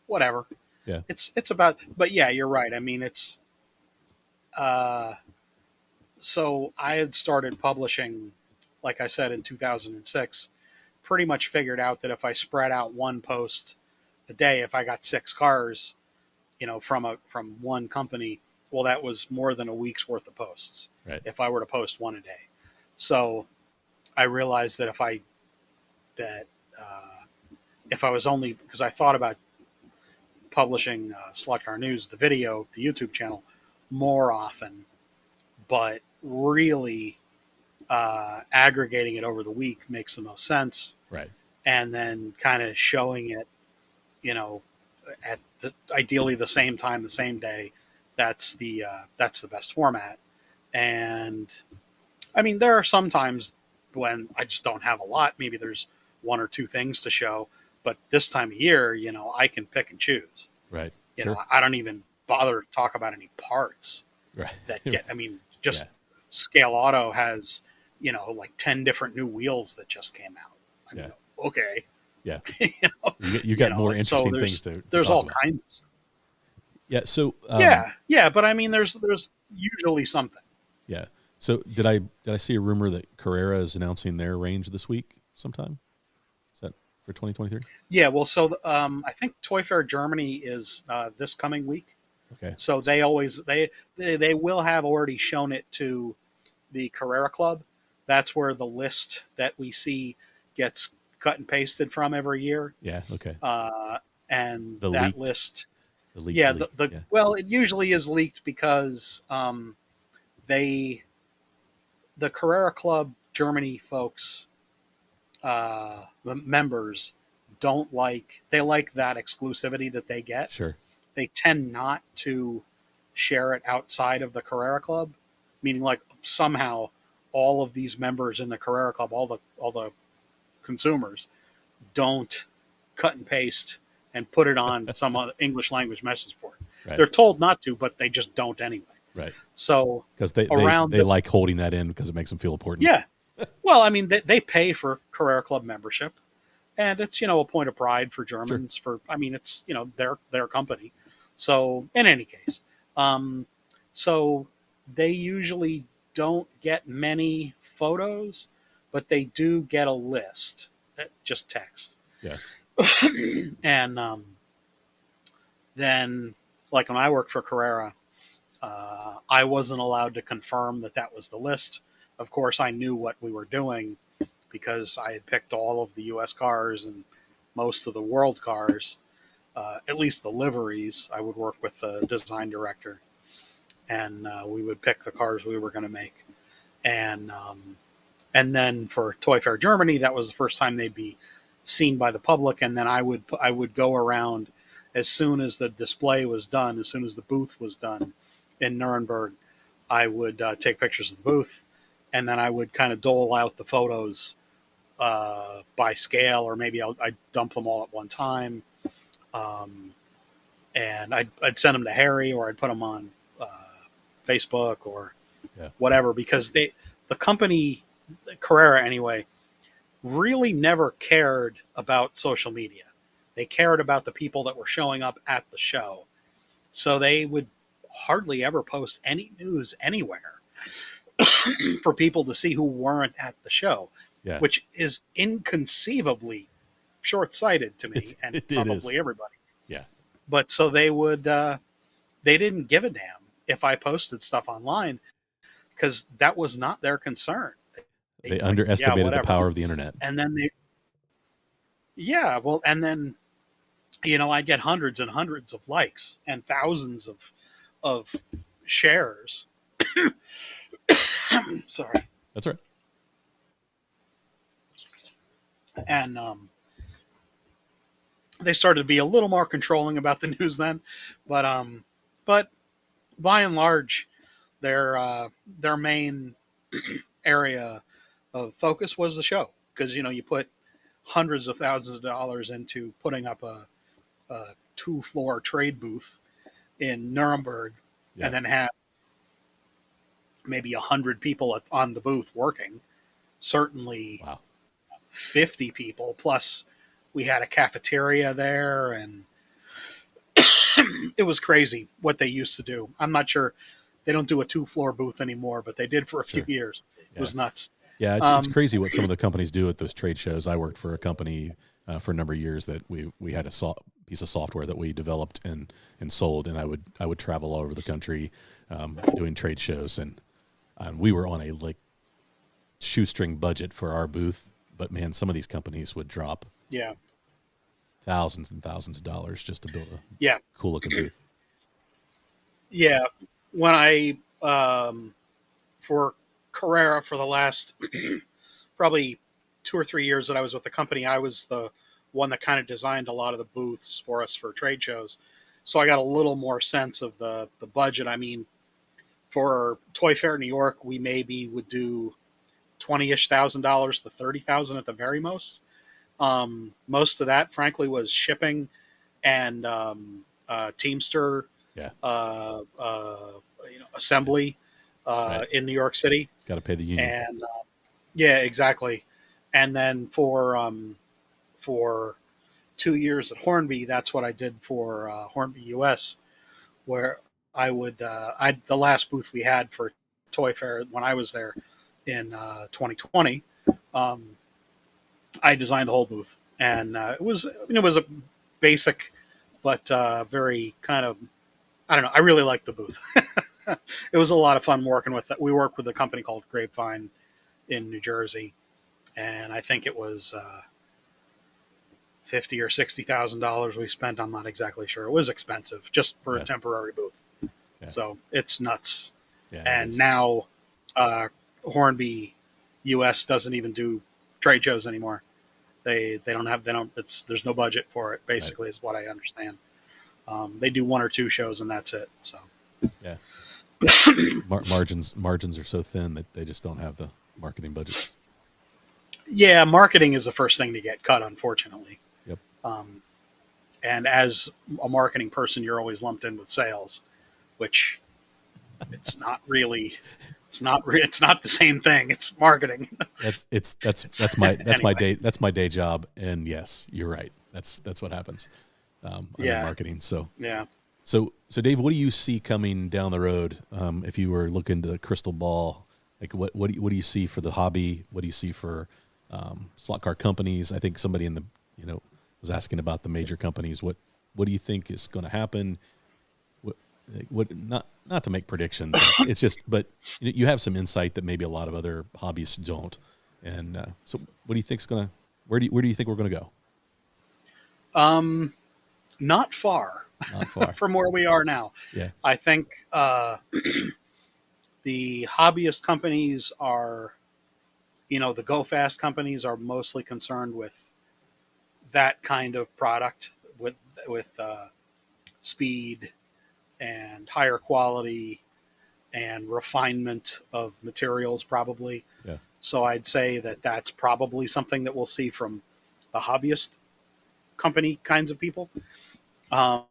whatever. Yeah. It's about, but yeah, you're right. I mean, it's, so I had started publishing, like I said, in 2006, pretty much figured out that if I spread out one post a day, if I got 6 cars, from one company, well, that was more than a week's worth of posts. Right. If I were to post one a day. So I realized that if I was only, because I thought about publishing Slot Car News, the video, the YouTube channel, more often, but really aggregating it over the week makes the most sense. Right. And then kind of showing it, at ideally the same time, the same day. That's the best format. And I mean, there are some times when I just don't have a lot. Maybe there's 1 or 2 things to show, but this time of year, I can pick and choose. Right. I don't even bother to talk about any parts that get, I mean, just Scale Auto has, like 10 different new wheels that just came out. I mean, okay. Yeah. You got more interesting things to there's talk all about. kinds of stuff. Yeah. So, but I mean, there's usually something. Yeah. So did I see a rumor that Carrera is announcing their range this week sometime? Is that for 2023? Yeah. Well, so, I think Toy Fair Germany is, this coming week. Okay. So they always, they will have already shown it to the Carrera Club. That's where the list that we see gets cut and pasted from every year. Yeah. Okay. And the that leaked, list, the leaked, well, it usually is leaked because the Carrera Club Germany folks, the members, they like that exclusivity that they get. Sure. They tend not to share it outside of the Carrera Club, meaning like somehow all of these members in the Carrera Club, all the consumers, don't cut and paste and put it on some other English language message board. Right. They're told not to, but they just don't anyway. Right. So because they like holding that in because it makes them feel important. Yeah. Well, I mean, they pay for Carrera Club membership, and it's, a point of pride for Germans. Sure. It's, their company. So in any case, so they usually don't get many photos, but they do get a list, just text. Yeah. And then, like when I worked for Carrera, I wasn't allowed to confirm that was the list. Of course, I knew what we were doing because I had picked all of the U.S. cars and most of the world cars, at least the liveries. I would work with the design director, and we would pick the cars we were going to make. And then for Toy Fair Germany, that was the first time they'd be seen by the public. And then I would go around as soon as the display was done, as soon as the booth was done in Nuremberg, I would take pictures of the booth, and then I would kind of dole out the photos by scale, or maybe I'd dump them all at one time. And I'd send them to Harry, or I'd put them on Facebook or whatever, because the company, Carrera anyway, really never cared about social media. They cared about the people that were showing up at the show. So they would hardly ever post any news anywhere for people to see who weren't at the show, which is inconceivably short-sighted to me and probably everybody. Yeah. But so they would, they didn't give a damn if I posted stuff online, because that was not their concern. They underestimated the power of the internet. And then and then, I'd get hundreds and hundreds of likes and thousands of shares. Sorry. That's right. And they started to be a little more controlling about the news then, but but by and large, their main area of focus was the show, because you put hundreds of thousands of dollars into putting up a 2-floor trade booth in Nuremberg, Yeah. and then have maybe 100 people on the booth working. Certainly Wow. 50 people plus. We had a cafeteria there, and it was crazy what they used to do. I'm not sure, they don't do a 2-floor booth anymore, but they did for a few Sure. years. It Yeah. was nuts. Yeah. It's Um, crazy what some of the companies do at those trade shows. I worked for a company for a number of years that we had a piece of software that we developed and sold, and I would travel all over the country doing trade shows, and we were on a like shoestring budget for our booth. But man, some of these companies would drop yeah, thousands and thousands of dollars just to build a yeah, cool looking booth. yeah. When I for Carrera, for the last probably 2 or 3 years that I was with the company, I was the one that kind of designed a lot of the booths for us for trade shows. So I got a little more sense of the budget. I mean, for Toy Fair New York, we maybe would do 20-ish thousand dollars to 30,000 at the very most. Most of that, frankly, was shipping and Teamster, Yeah. assembly Right. in New York City, Got to pay the union. and yeah, exactly. And then for 2 years at Hornby, that's what I did for Hornby US, where I would the last booth we had for Toy Fair when I was there in 2020. Um, I designed the whole booth, and it was a basic but very kind of, I don't know. I really liked the booth. It was a lot of fun working with it. We worked with a company called Grapevine in New Jersey, and I think it was $50,000 or $60,000 we spent. I'm not exactly sure. It was expensive just for Yeah. a temporary booth. Yeah. So it's nuts. Yeah. And now Hornby US doesn't even do trade shows anymore. There's no budget for it, basically, right, is what I understand. They do 1 or 2 shows and that's it. So yeah. Margins are so thin that they just don't have the marketing budgets. yeah, marketing is the first thing to get cut, unfortunately. Yep. And as a marketing person, you're always lumped in with sales, which it's not really. It's not the same thing. It's marketing. That's my Anyway. That's my day job. And yes, you're right. That's what happens. I'm in marketing. So Yeah. So Dave, what do you see coming down the road? If you were looking to the crystal ball, like what do you see for the hobby? What do you see for slot car companies? I think somebody in the was asking about the major companies. What do you think is going to happen? What not to make predictions. It's just, but you have some insight that maybe a lot of other hobbyists don't. And so, what do you think's gonna? Where do you think we're going to go? Not far. Not far From where we are now. Yeah. I think the hobbyist companies are, the go fast companies are mostly concerned with that kind of product, with speed and higher quality and refinement of materials, probably. Yeah. So I'd say that that's probably something that we'll see from the hobbyist company kinds of people. I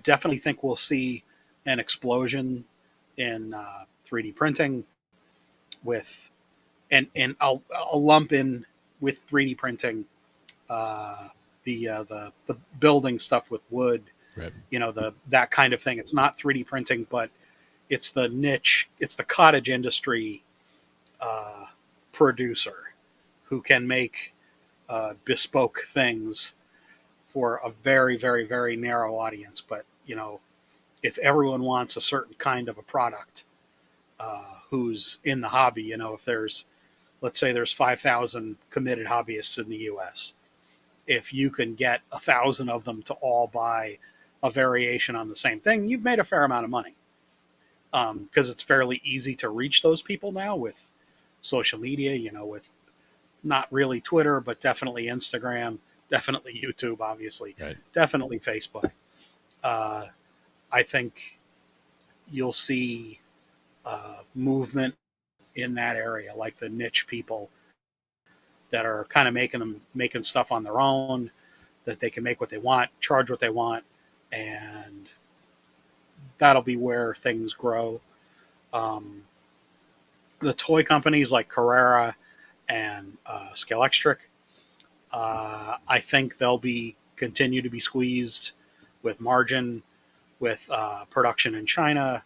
definitely think we'll see an explosion in 3D printing with, and I'll lump in with 3D printing the building stuff with wood, Right. That kind of thing. It's not 3D printing, but it's the niche, it's the cottage industry producer who can make bespoke things for a very, very, very narrow audience. But, if everyone wants a certain kind of a product, who's in the hobby, let's say there's 5,000 committed hobbyists in the US. If you can get 1,000 of them to all buy a variation on the same thing, you've made a fair amount of money. because it's fairly easy to reach those people now with social media, with not really Twitter, but definitely Instagram, definitely YouTube, obviously, Right. definitely Facebook. I think you'll see movement in that area, like the niche people that are kind of making stuff on their own, that they can make what they want, charge what they want, and that'll be where things grow. Um, the toy companies like Carrera and Scalextric, I think they'll be continue to be squeezed with margin, with production in China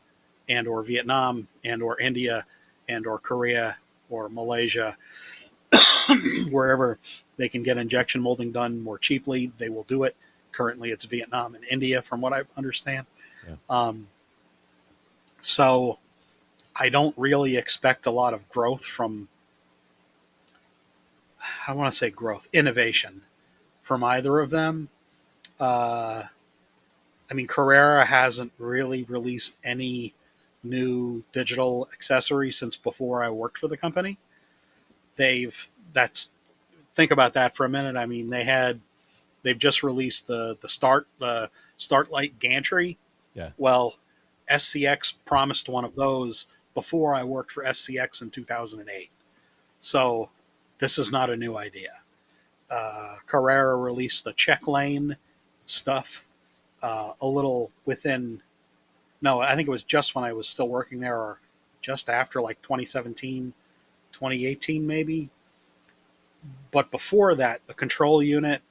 and or Vietnam and or India and or Korea or Malaysia, wherever they can get injection molding done more cheaply, they will do it. Currently, it's Vietnam and India, from what I understand. Yeah. So I don't really expect a lot of growth from, I want to say growth, innovation from either of them. Uh, I mean, Carrera hasn't really released any new digital accessory since before I worked for the company. That's think about that for a minute. I mean, they've just released the start light gantry. Yeah. Well, SCX promised one of those before I worked for SCX in 2008. So this is not a new idea. Carrera released the check lane stuff a little within, no, I think it was just when I was still working there, or just after, like 2017, 2018 maybe. But before that, the control unit,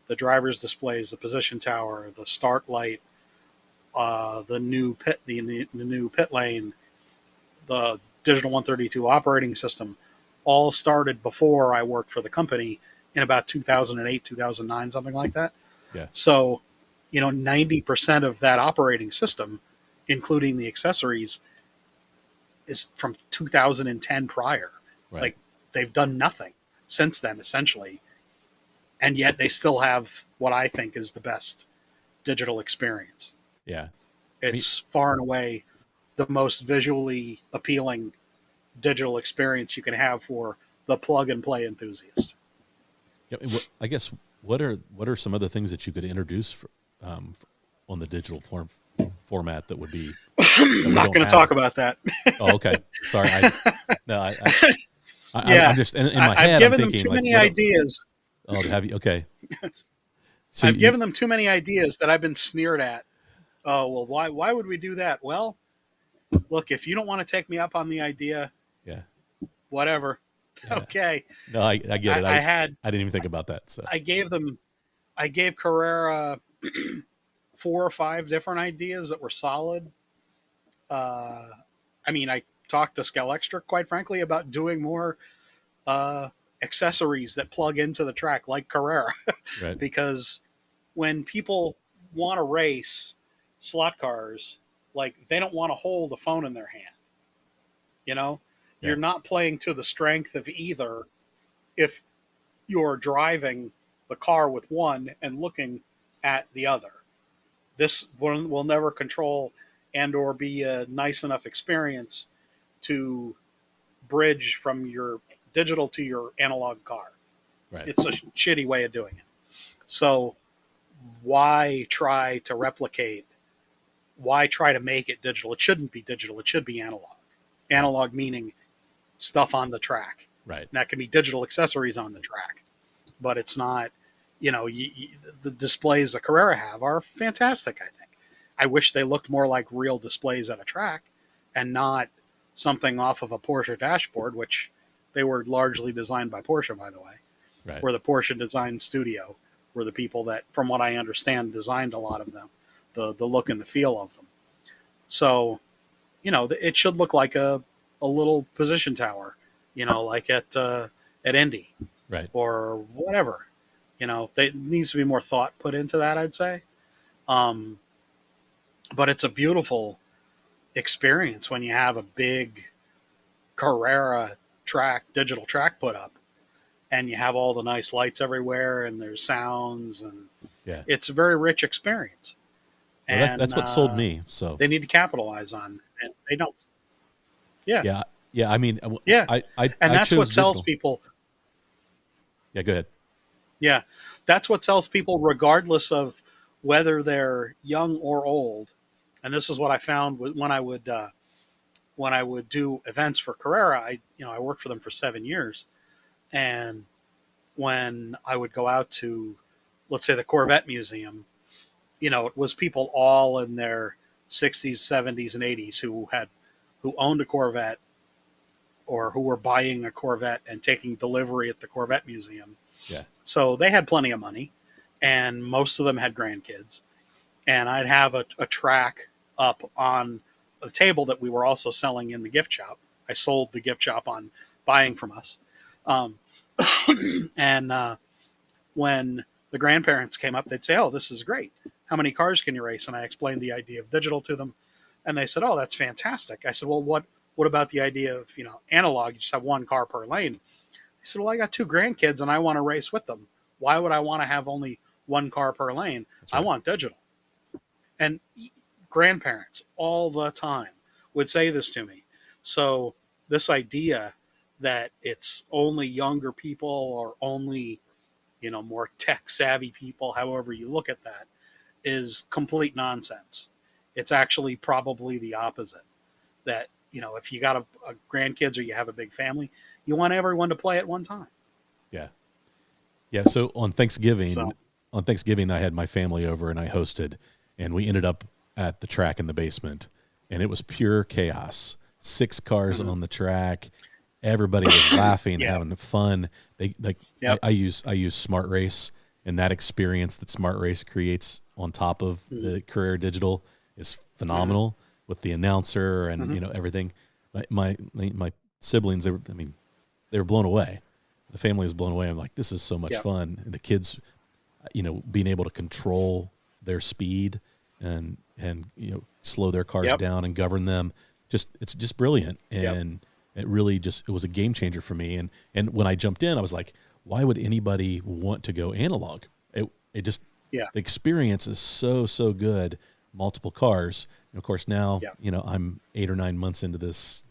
the driver's displays, the position tower, the start light, the new pit lane, the digital 132 operating system, all started before I worked for the company in about 2008, 2009, something like that. Yeah. So, 90% of that operating system, including the accessories, is from 2010 prior. Right. Like, they've done nothing since then, essentially. And yet they still have what I think is the best digital experience. Yeah. It's far and away the most visually appealing digital experience you can have for the plug and play enthusiast. Yeah. I guess what are some other things that you could introduce on the digital format that would be? I'm not going to talk about that. Oh, okay. Sorry. I'm just in my I've head. given I'm them thinking too like, many ideas. Oh, have you? Okay. So I've given them too many ideas that I've been sneered at. Oh, well, why would we do that? Well, look, if you don't want to take me up on the idea, yeah, whatever. yeah. Okay. No, I get it. I didn't even think about that. So I gave Carrera 4 or 5 different ideas that were solid. I mean, I talked to Scalextric, quite frankly, about doing more accessories that plug into the track, like Carrera, right. because when people want to race slot cars, like, they don't want to hold a phone in their hand. Yeah. You're not playing to the strength of either if you're driving the car with one and looking at the other. This one will never control and or be a nice enough experience to bridge from your digital to your analog car. Right. It's a shitty way of doing it. So why try to replicate? Why try to make it digital? It shouldn't be digital. It should be analog. Analog meaning stuff on the track. Right. And that can be digital accessories on the track, but it's not. The displays that Carrera have are fantastic. I think. I wish they looked more like real displays at a track, and not something off of a Porsche dashboard, which they were largely designed by Porsche, by the way. Right. Where the Porsche design studio were the people that, from what I understand, designed a lot of them, the look and the feel of them. So, it should look like a little position tower, like at Indy, right. or whatever. There needs to be more thought put into that, I'd say. But it's a beautiful experience when you have a big Carrera digital track put up, and you have all the nice lights everywhere, and there's sounds, and Yeah. it's a very rich experience. Well, and that's what sold me. So they need to capitalize on, and they don't. Yeah, yeah, yeah. I mean, yeah, and I that's what chose sells digital. people. Yeah, go ahead. Yeah, that's what sells people, regardless of whether they're young or old. And this is what I found when I would do events for Carrera. I worked for them for 7 years, and when I would go out to, let's say, the Corvette Museum, it was people all in their 60s, 70s, and 80s who owned a Corvette or who were buying a Corvette and taking delivery at the Corvette Museum. Yeah, So they had plenty of money, and most of them had grandkids. And I'd have a track up on the table that we were also selling in the gift shop. I sold the gift shop on buying from us. Um, and when the grandparents came up, they'd say, "Oh, this is great. How many cars can you race?" And I explained the idea of digital to them, and they said, "Oh, that's fantastic." I said, "Well, what about the idea of analog? You just have one car per lane." He said, "Well, I got two grandkids and I want to race with them. Why would I want to have only one car per lane? that's I right. want digital." And grandparents all the time would say this to me. So this idea that it's only younger people or only more tech savvy people, however you look at that, is complete nonsense. It's actually probably the opposite. That if you got a grandkids or you have a big family, you want everyone to play at one time. Yeah, yeah. So So on Thanksgiving, I had my family over and I hosted, and we ended up at the track in the basement, and it was pure chaos. 6 cars mhm. on the track. Everybody was laughing, Yeah, having fun. They like yep, I use Smart Race, and that experience that Smart Race creates on top of mhm, the Career Digital is mhm, phenomenal with the announcer and mhm. everything. My siblings, they were blown away. The family was blown away. I'm like, this is so much Yep, fun. And the kids, being able to control their speed and slow their cars yep, down and govern them, it's just brilliant. yep, And it was a game changer for me. And when I jumped in, I was like, why would anybody want to go analog? It just yeah, the experience is so good. Multiple cars, and of course now yep, I'm 8 or 9 months into this,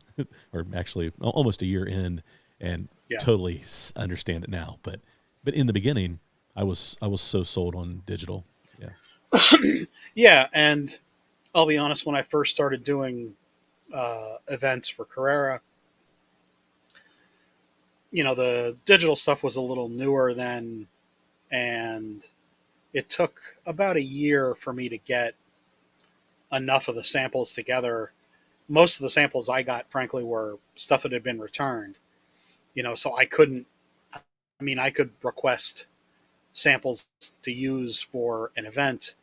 or actually almost a year in, and yeah, totally understand it now. But in the beginning, I was so sold on digital. Yeah, yeah. And I'll be honest, when I first started doing events for Carrera, the digital stuff was a little newer then, and it took about a year for me to get enough of the samples together. Most of the samples I got, frankly, were stuff that had been returned. So I couldn't. I mean, I could request samples to use for an event,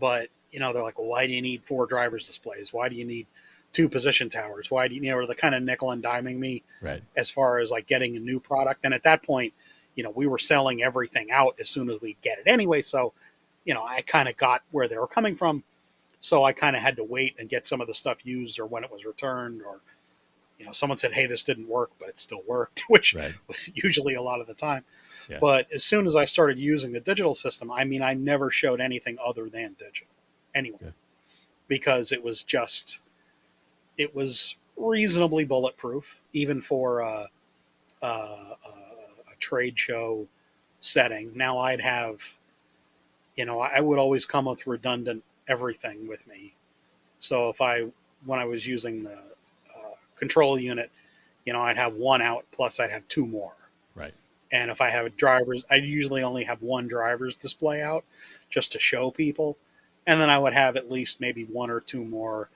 but they're like, well, why do you need 4 drivers displays? Why do you need 2 position towers? Why do they're the kind of nickel and diming me right. as far as like getting a new product. And at that point, we were selling everything out as soon as we get it anyway. So, I kind of got where they were coming from. So I kind of had to wait and get some of the stuff used or when it was returned, or someone said, hey, this didn't work, but it still worked, which Right. was usually a lot of the time. Yeah. But as soon as I started using the digital system, I mean, I never showed anything other than digital anyway, Good. because it was reasonably bulletproof, even for a trade show setting. Now I'd have, I would always come with redundant everything with me. So when I was using the control unit, I'd have one out plus I'd have 2 more. Right. And if I have drivers, I usually only have one driver's display out just to show people. And then I would have at least maybe 1 or 2 more.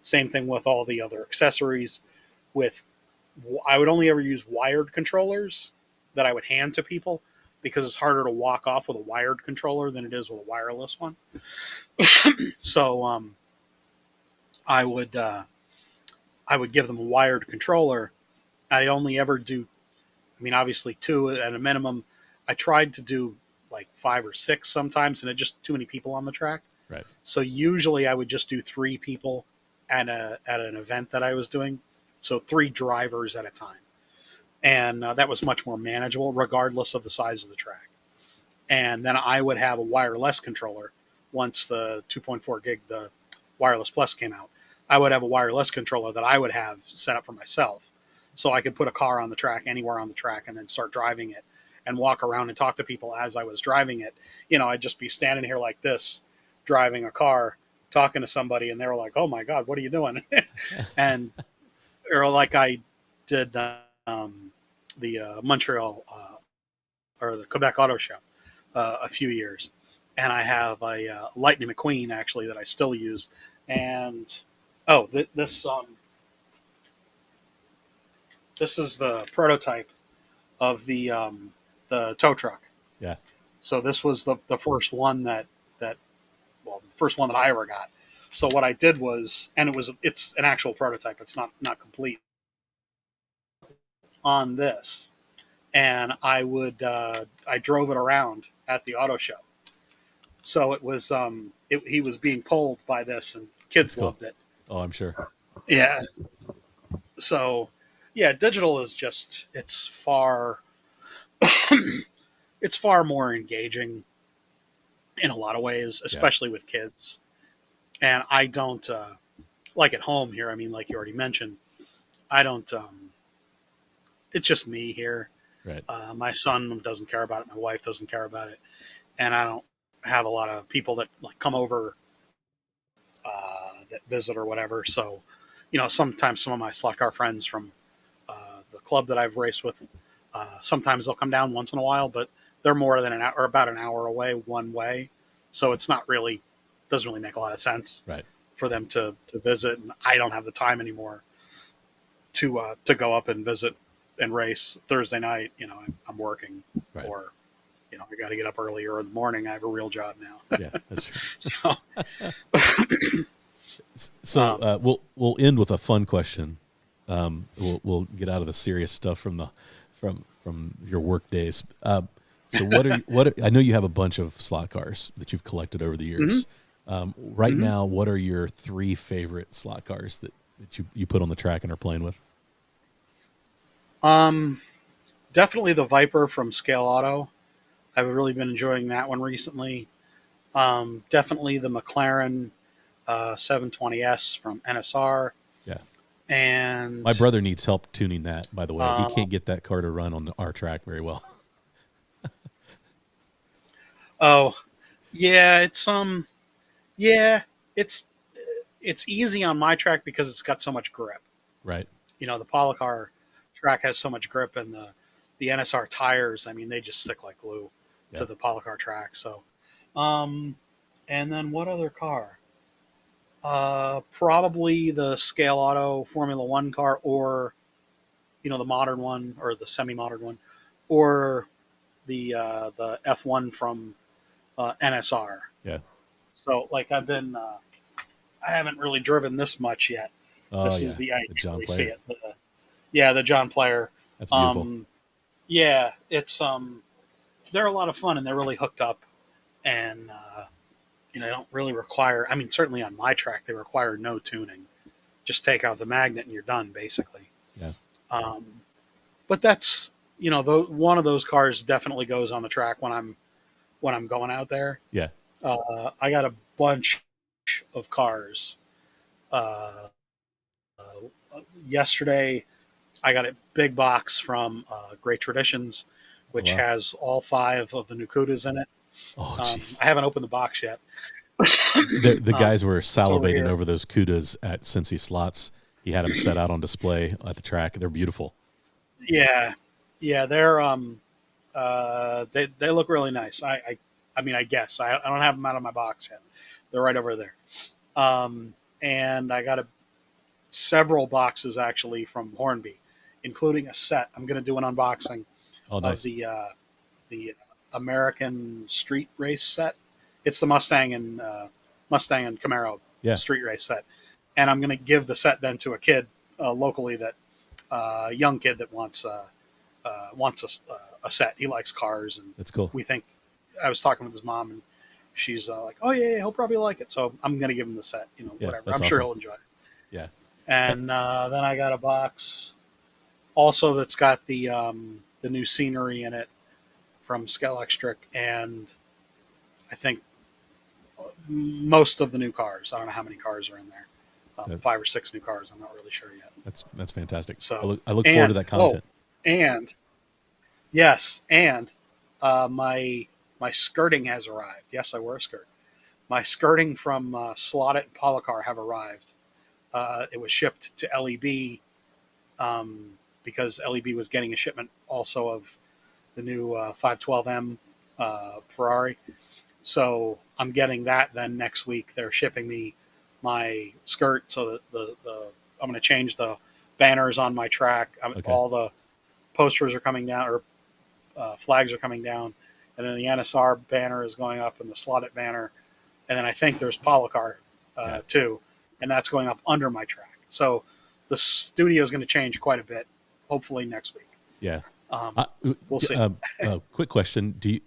Same thing with all the other accessories. With I would only ever use wired controllers that I would hand to people, because it's harder to walk off with a wired controller than it is with a wireless one. So I would uh, I would give them a wired controller. I only ever do, I mean, obviously 2 at a minimum. I tried to do like 5 or 6 sometimes, and it just too many people on the track. Right. So usually I would just do 3 people at an event that I was doing. So 3 drivers at a time, and that was much more manageable, regardless of the size of the track. And then I would have a wireless controller, once the 2.4 gig, the Wireless Plus came out, I would have a wireless controller that I would have set up for myself. So I could put a car on the track anywhere on the track and then start driving it and walk around and talk to people as I was driving it. I'd just be standing here like this, driving a car, talking to somebody, and they were like, "Oh my God, what are you doing?" and or like I did the Montreal or the Quebec Auto Show a few years, and I have a Lightning McQueen actually that I still use, and this is the prototype of the tow truck. Yeah. So this was the first one the first one that I ever got. So what I did was, and it's an actual prototype. It's not complete on this, and I drove it around at the auto show. So it was he was being pulled by this, and kids loved it. Oh, I'm sure. Yeah. So yeah, digital is just it's far more engaging in a lot of ways, especially with kids. And I don't like at home here. I mean, like you already mentioned, I don't. It's just me here. Right. My son doesn't care about it. My wife doesn't care about it, and I don't have a lot of people that like come over that visit or whatever. So, sometimes some of my slot car friends from the club that I've raced with, sometimes they'll come down once in a while, but they're more than an hour, or about an hour away one way. So it's not really, doesn't really make a lot of sense for them to visit. And I don't have the time anymore to go up and visit and race Thursday night. I'm working or, I got to get up earlier in the morning. I have a real job now. Yeah, that's true. So we'll end with a fun question. We'll get out of the serious stuff from your work days. So I know you have a bunch of slot cars that you've collected over the years. Right now, what are your 3 favorite slot cars that you put on the track and are playing with? Definitely the Viper from Scale Auto. I've really been enjoying that one recently. Definitely the McLaren 720S from NSR. Yeah. And my brother needs help tuning that, by the way. He can't get that car to run on our track very well. Oh, yeah, it's easy on my track because it's got so much grip. Right. The Polycar track has so much grip, and the NSR tires, I mean, they just stick like glue to the Polycar track. So, and then what other car? Probably the Scale Auto Formula One car, or the modern one, or the semi-modern one, or the F1 from NSR. Yeah. So like I haven't really driven this much yet. This is the John see it. The John Player. That's beautiful. Yeah, it's they're a lot of fun, and they're really hooked up, and they don't really require. I mean, certainly on my track, they require no tuning. Just take out the magnet and you're done, basically. Yeah. But that's one of those cars definitely goes on the track when I'm going out there. Yeah. I got a bunch of cars. Yesterday, I got a big box from Great Traditions, which has all 5 of the new Cudas in it. Oh, I haven't opened the box yet. The guys were salivating over those Cudas at Cincy Slots. He had them set out on display at the track. They're beautiful. Yeah, they're they look really nice. I mean, I guess I don't have them out of my box yet. They're right over there. And I got several boxes actually from Hornby, including a set. I'm going to do an unboxing of the American Street Race set. It's the Mustang and Camaro Street Race set, and I'm going to give the set then to a kid locally, that young kid that wants a set. He likes cars, and that's cool. We think, I was talking with his mom, and she's like, "Oh yeah, he'll probably like it." So I'm going to give him the set. Whatever. I'm sure he'll enjoy it. Yeah. And then I got a box also that's got the new scenery in it from Skelextric, and I think most of the new cars. I don't know how many cars are in there. That- 5 or 6 new cars. I'm not really sure yet. That's fantastic. So I look forward to that content. And yes, and my skirting has arrived. Yes, I wear a skirt. My skirting from Slotted and Polycar have arrived. It was shipped to LEB because LEB was getting a shipment also of the new 512M Ferrari. So I'm getting that. Then next week they're shipping me my skirt. So that the I'm going to change the banners on my track. Okay. All the posters are coming down, or flags are coming down, and then the NSR banner is going up, and the Slotted banner, and then I think there's Polycar too, and that's going up under my track. So the studio is going to change quite a bit. Hopefully next week. Yeah. We'll see. Quick question: Do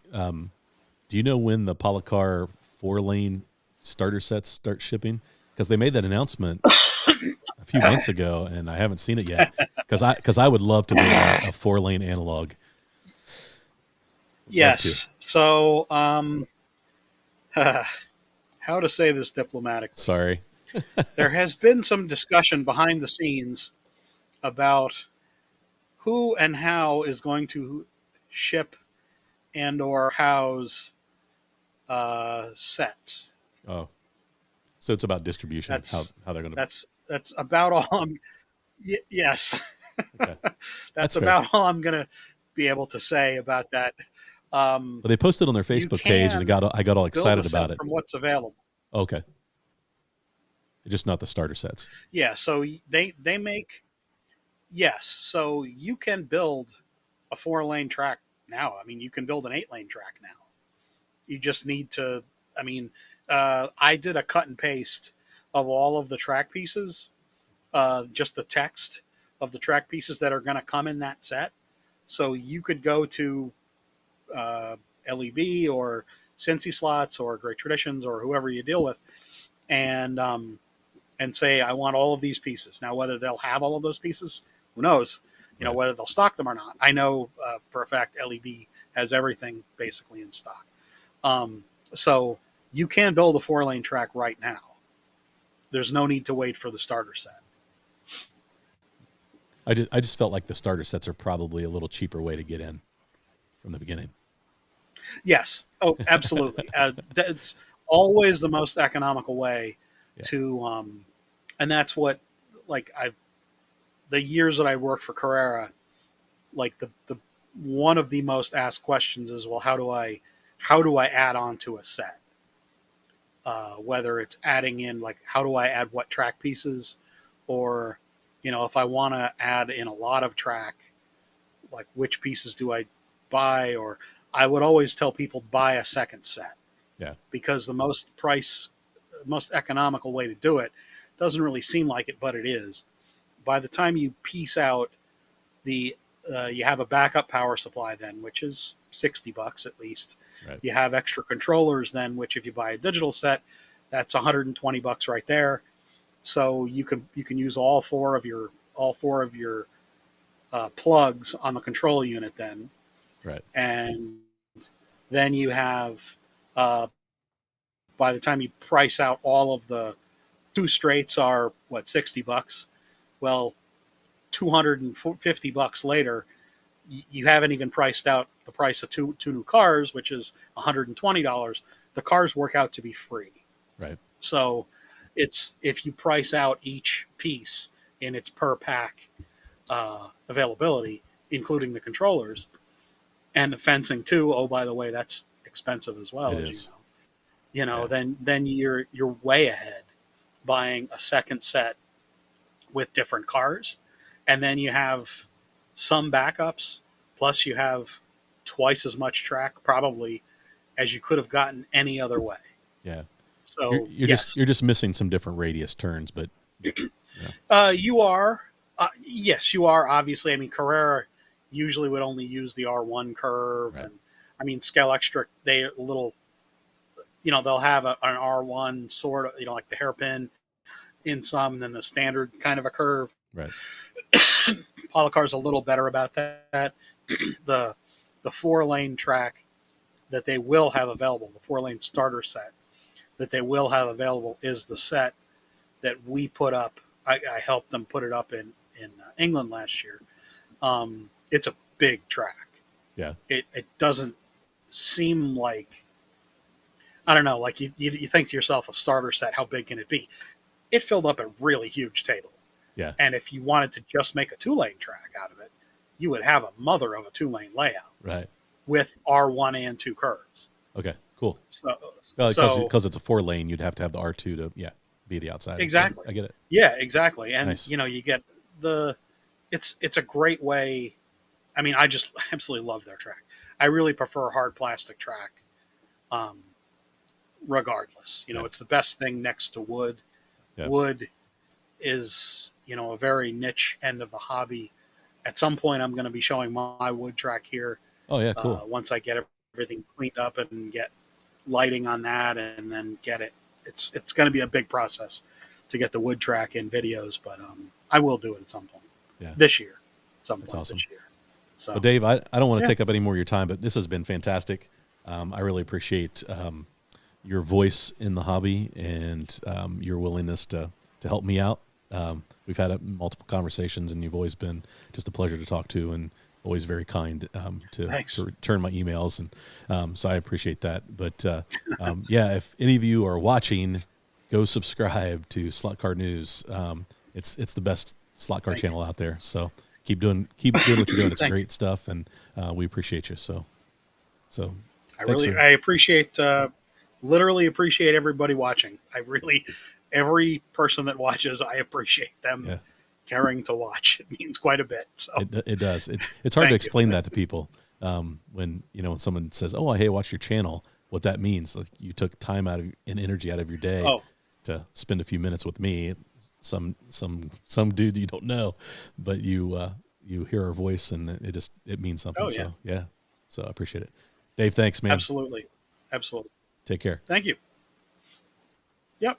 you know when the Polycar 4-lane starter sets start shipping? Because they made that announcement a few months ago, and I haven't seen it yet. Because I would love to be a 4-lane analog. Yes. So, how to say this diplomatically? Sorry. There has been some discussion behind the scenes about who and how is going to ship and or house sets. Oh, so it's about distribution. How they're going to. That's about all. Yes, Okay. that's fair. about all I'm going to be able to say about that. Well, they posted on their Facebook page, and I got all excited about it. From what's available. Okay. Just not the starter sets. Yeah, so they make. Yes, so you can build a 4-lane track now. I mean, you can build an 8-lane track now. You just need to. I mean, I did a cut and paste of all of the track pieces, just the text of the track pieces that are going to come in that set. So you could go to LEB or Cincy Slots or Great Traditions or whoever you deal with, and say, I want all of these pieces. Now, whether they'll have all of those pieces, who knows? You know, whether they'll stock them or not. I know for a fact LEB has everything basically in stock. So you can build a 4-lane track right now. There's no need to wait for the starter set. I just felt like the starter sets are probably a little cheaper way to get in from the beginning. Yes. Oh, absolutely. It's always the most economical way to, and that's what, like, the years that I worked for Carrera, like the one of the most asked questions is, well, how do I add on to a set? Whether it's adding in, like, how do I add what track pieces, or, you know, if I want to add in a lot of track, like, which pieces do I buy? Or I would always tell people buy a second set. Yeah. Because the most economical way to do it, doesn't really seem like it, but it is. By the time you piece out you have a backup power supply then, which is $60 at least. Right. You have extra controllers then, which if you buy a digital set, that's $120 right there. So you can use all four of your plugs on the control unit then. Right. And then you have, by the time you price out all of the two straights are $60. Well, $250 later, you haven't even priced out the price of two new cars, which is $120. The cars work out to be free. Right. So it's, if you price out each piece in its per pack availability, including the controllers and the fencing too. Oh, by the way, that's expensive as well. It is. You know, then you're way ahead buying a second set with different cars. And then you have some backups, plus you have twice as much track probably as you could have gotten any other way. Yeah. So you're just missing some different radius turns, but you are. Yes, you are. Obviously, I mean, Carrera usually would only use the R1 curve, and I mean, Scale Extra, they a little, you know, they'll have an R1 sort of, you know, like the hairpin in some, and then the standard kind of a curve. Right. Polycar's a little better about that. The 4-lane track that they will have available, the 4-lane starter set, that they will have available is the set that we put up. I helped them put it up in England last year. It's a big track. Yeah. It doesn't seem like, I don't know, like you think to yourself, a starter set, how big can it be? It filled up a really huge table. Yeah. And if you wanted to just make a 2-lane track out of it, you would have a mother of a 2-lane layout. Right. With R1 and 2 curves. Okay, cool. So because it's a 4-lane, you'd have to have the R2 to be the outside. Exactly. I get it. Yeah, exactly. And nice. you get it's a great way. I mean, I just absolutely love their track. I really prefer hard plastic track. Regardless, it's the best thing next to wood. Yeah. Wood is, a very niche end of the hobby. At some point, I'm going to be showing my wood track here. Oh yeah, cool. Once I get everything cleaned up and get lighting on that, and then get it, it's going to be a big process to get the wood track in videos, but I will do it at some point. Yeah. This year, That's awesome. This year. So, well, Dave, I don't want to take up any more of your time, but this has been fantastic. I really appreciate your voice in the hobby and your willingness to help me out. We've had multiple conversations, and you've always been just a pleasure to talk to, and always very kind to return my emails, and so I appreciate that. But if any of you are watching, go subscribe to Slot Car News. It's the best slot car channel out there. So keep doing what you're doing. It's great stuff, and we appreciate you. So I appreciate literally appreciate everybody watching. Every person that watches, I appreciate them. Yeah. Caring to watch. It means quite a bit. So it does. It's hard to explain that to people when someone says, "Oh, hey, watch your channel." What that means, like you took time out of and energy out of your day to spend a few minutes with me, some dude you don't know, but you hear our voice and it means something. So so I appreciate it. Dave, thanks, man. Absolutely. Take care. Thank you. Yep.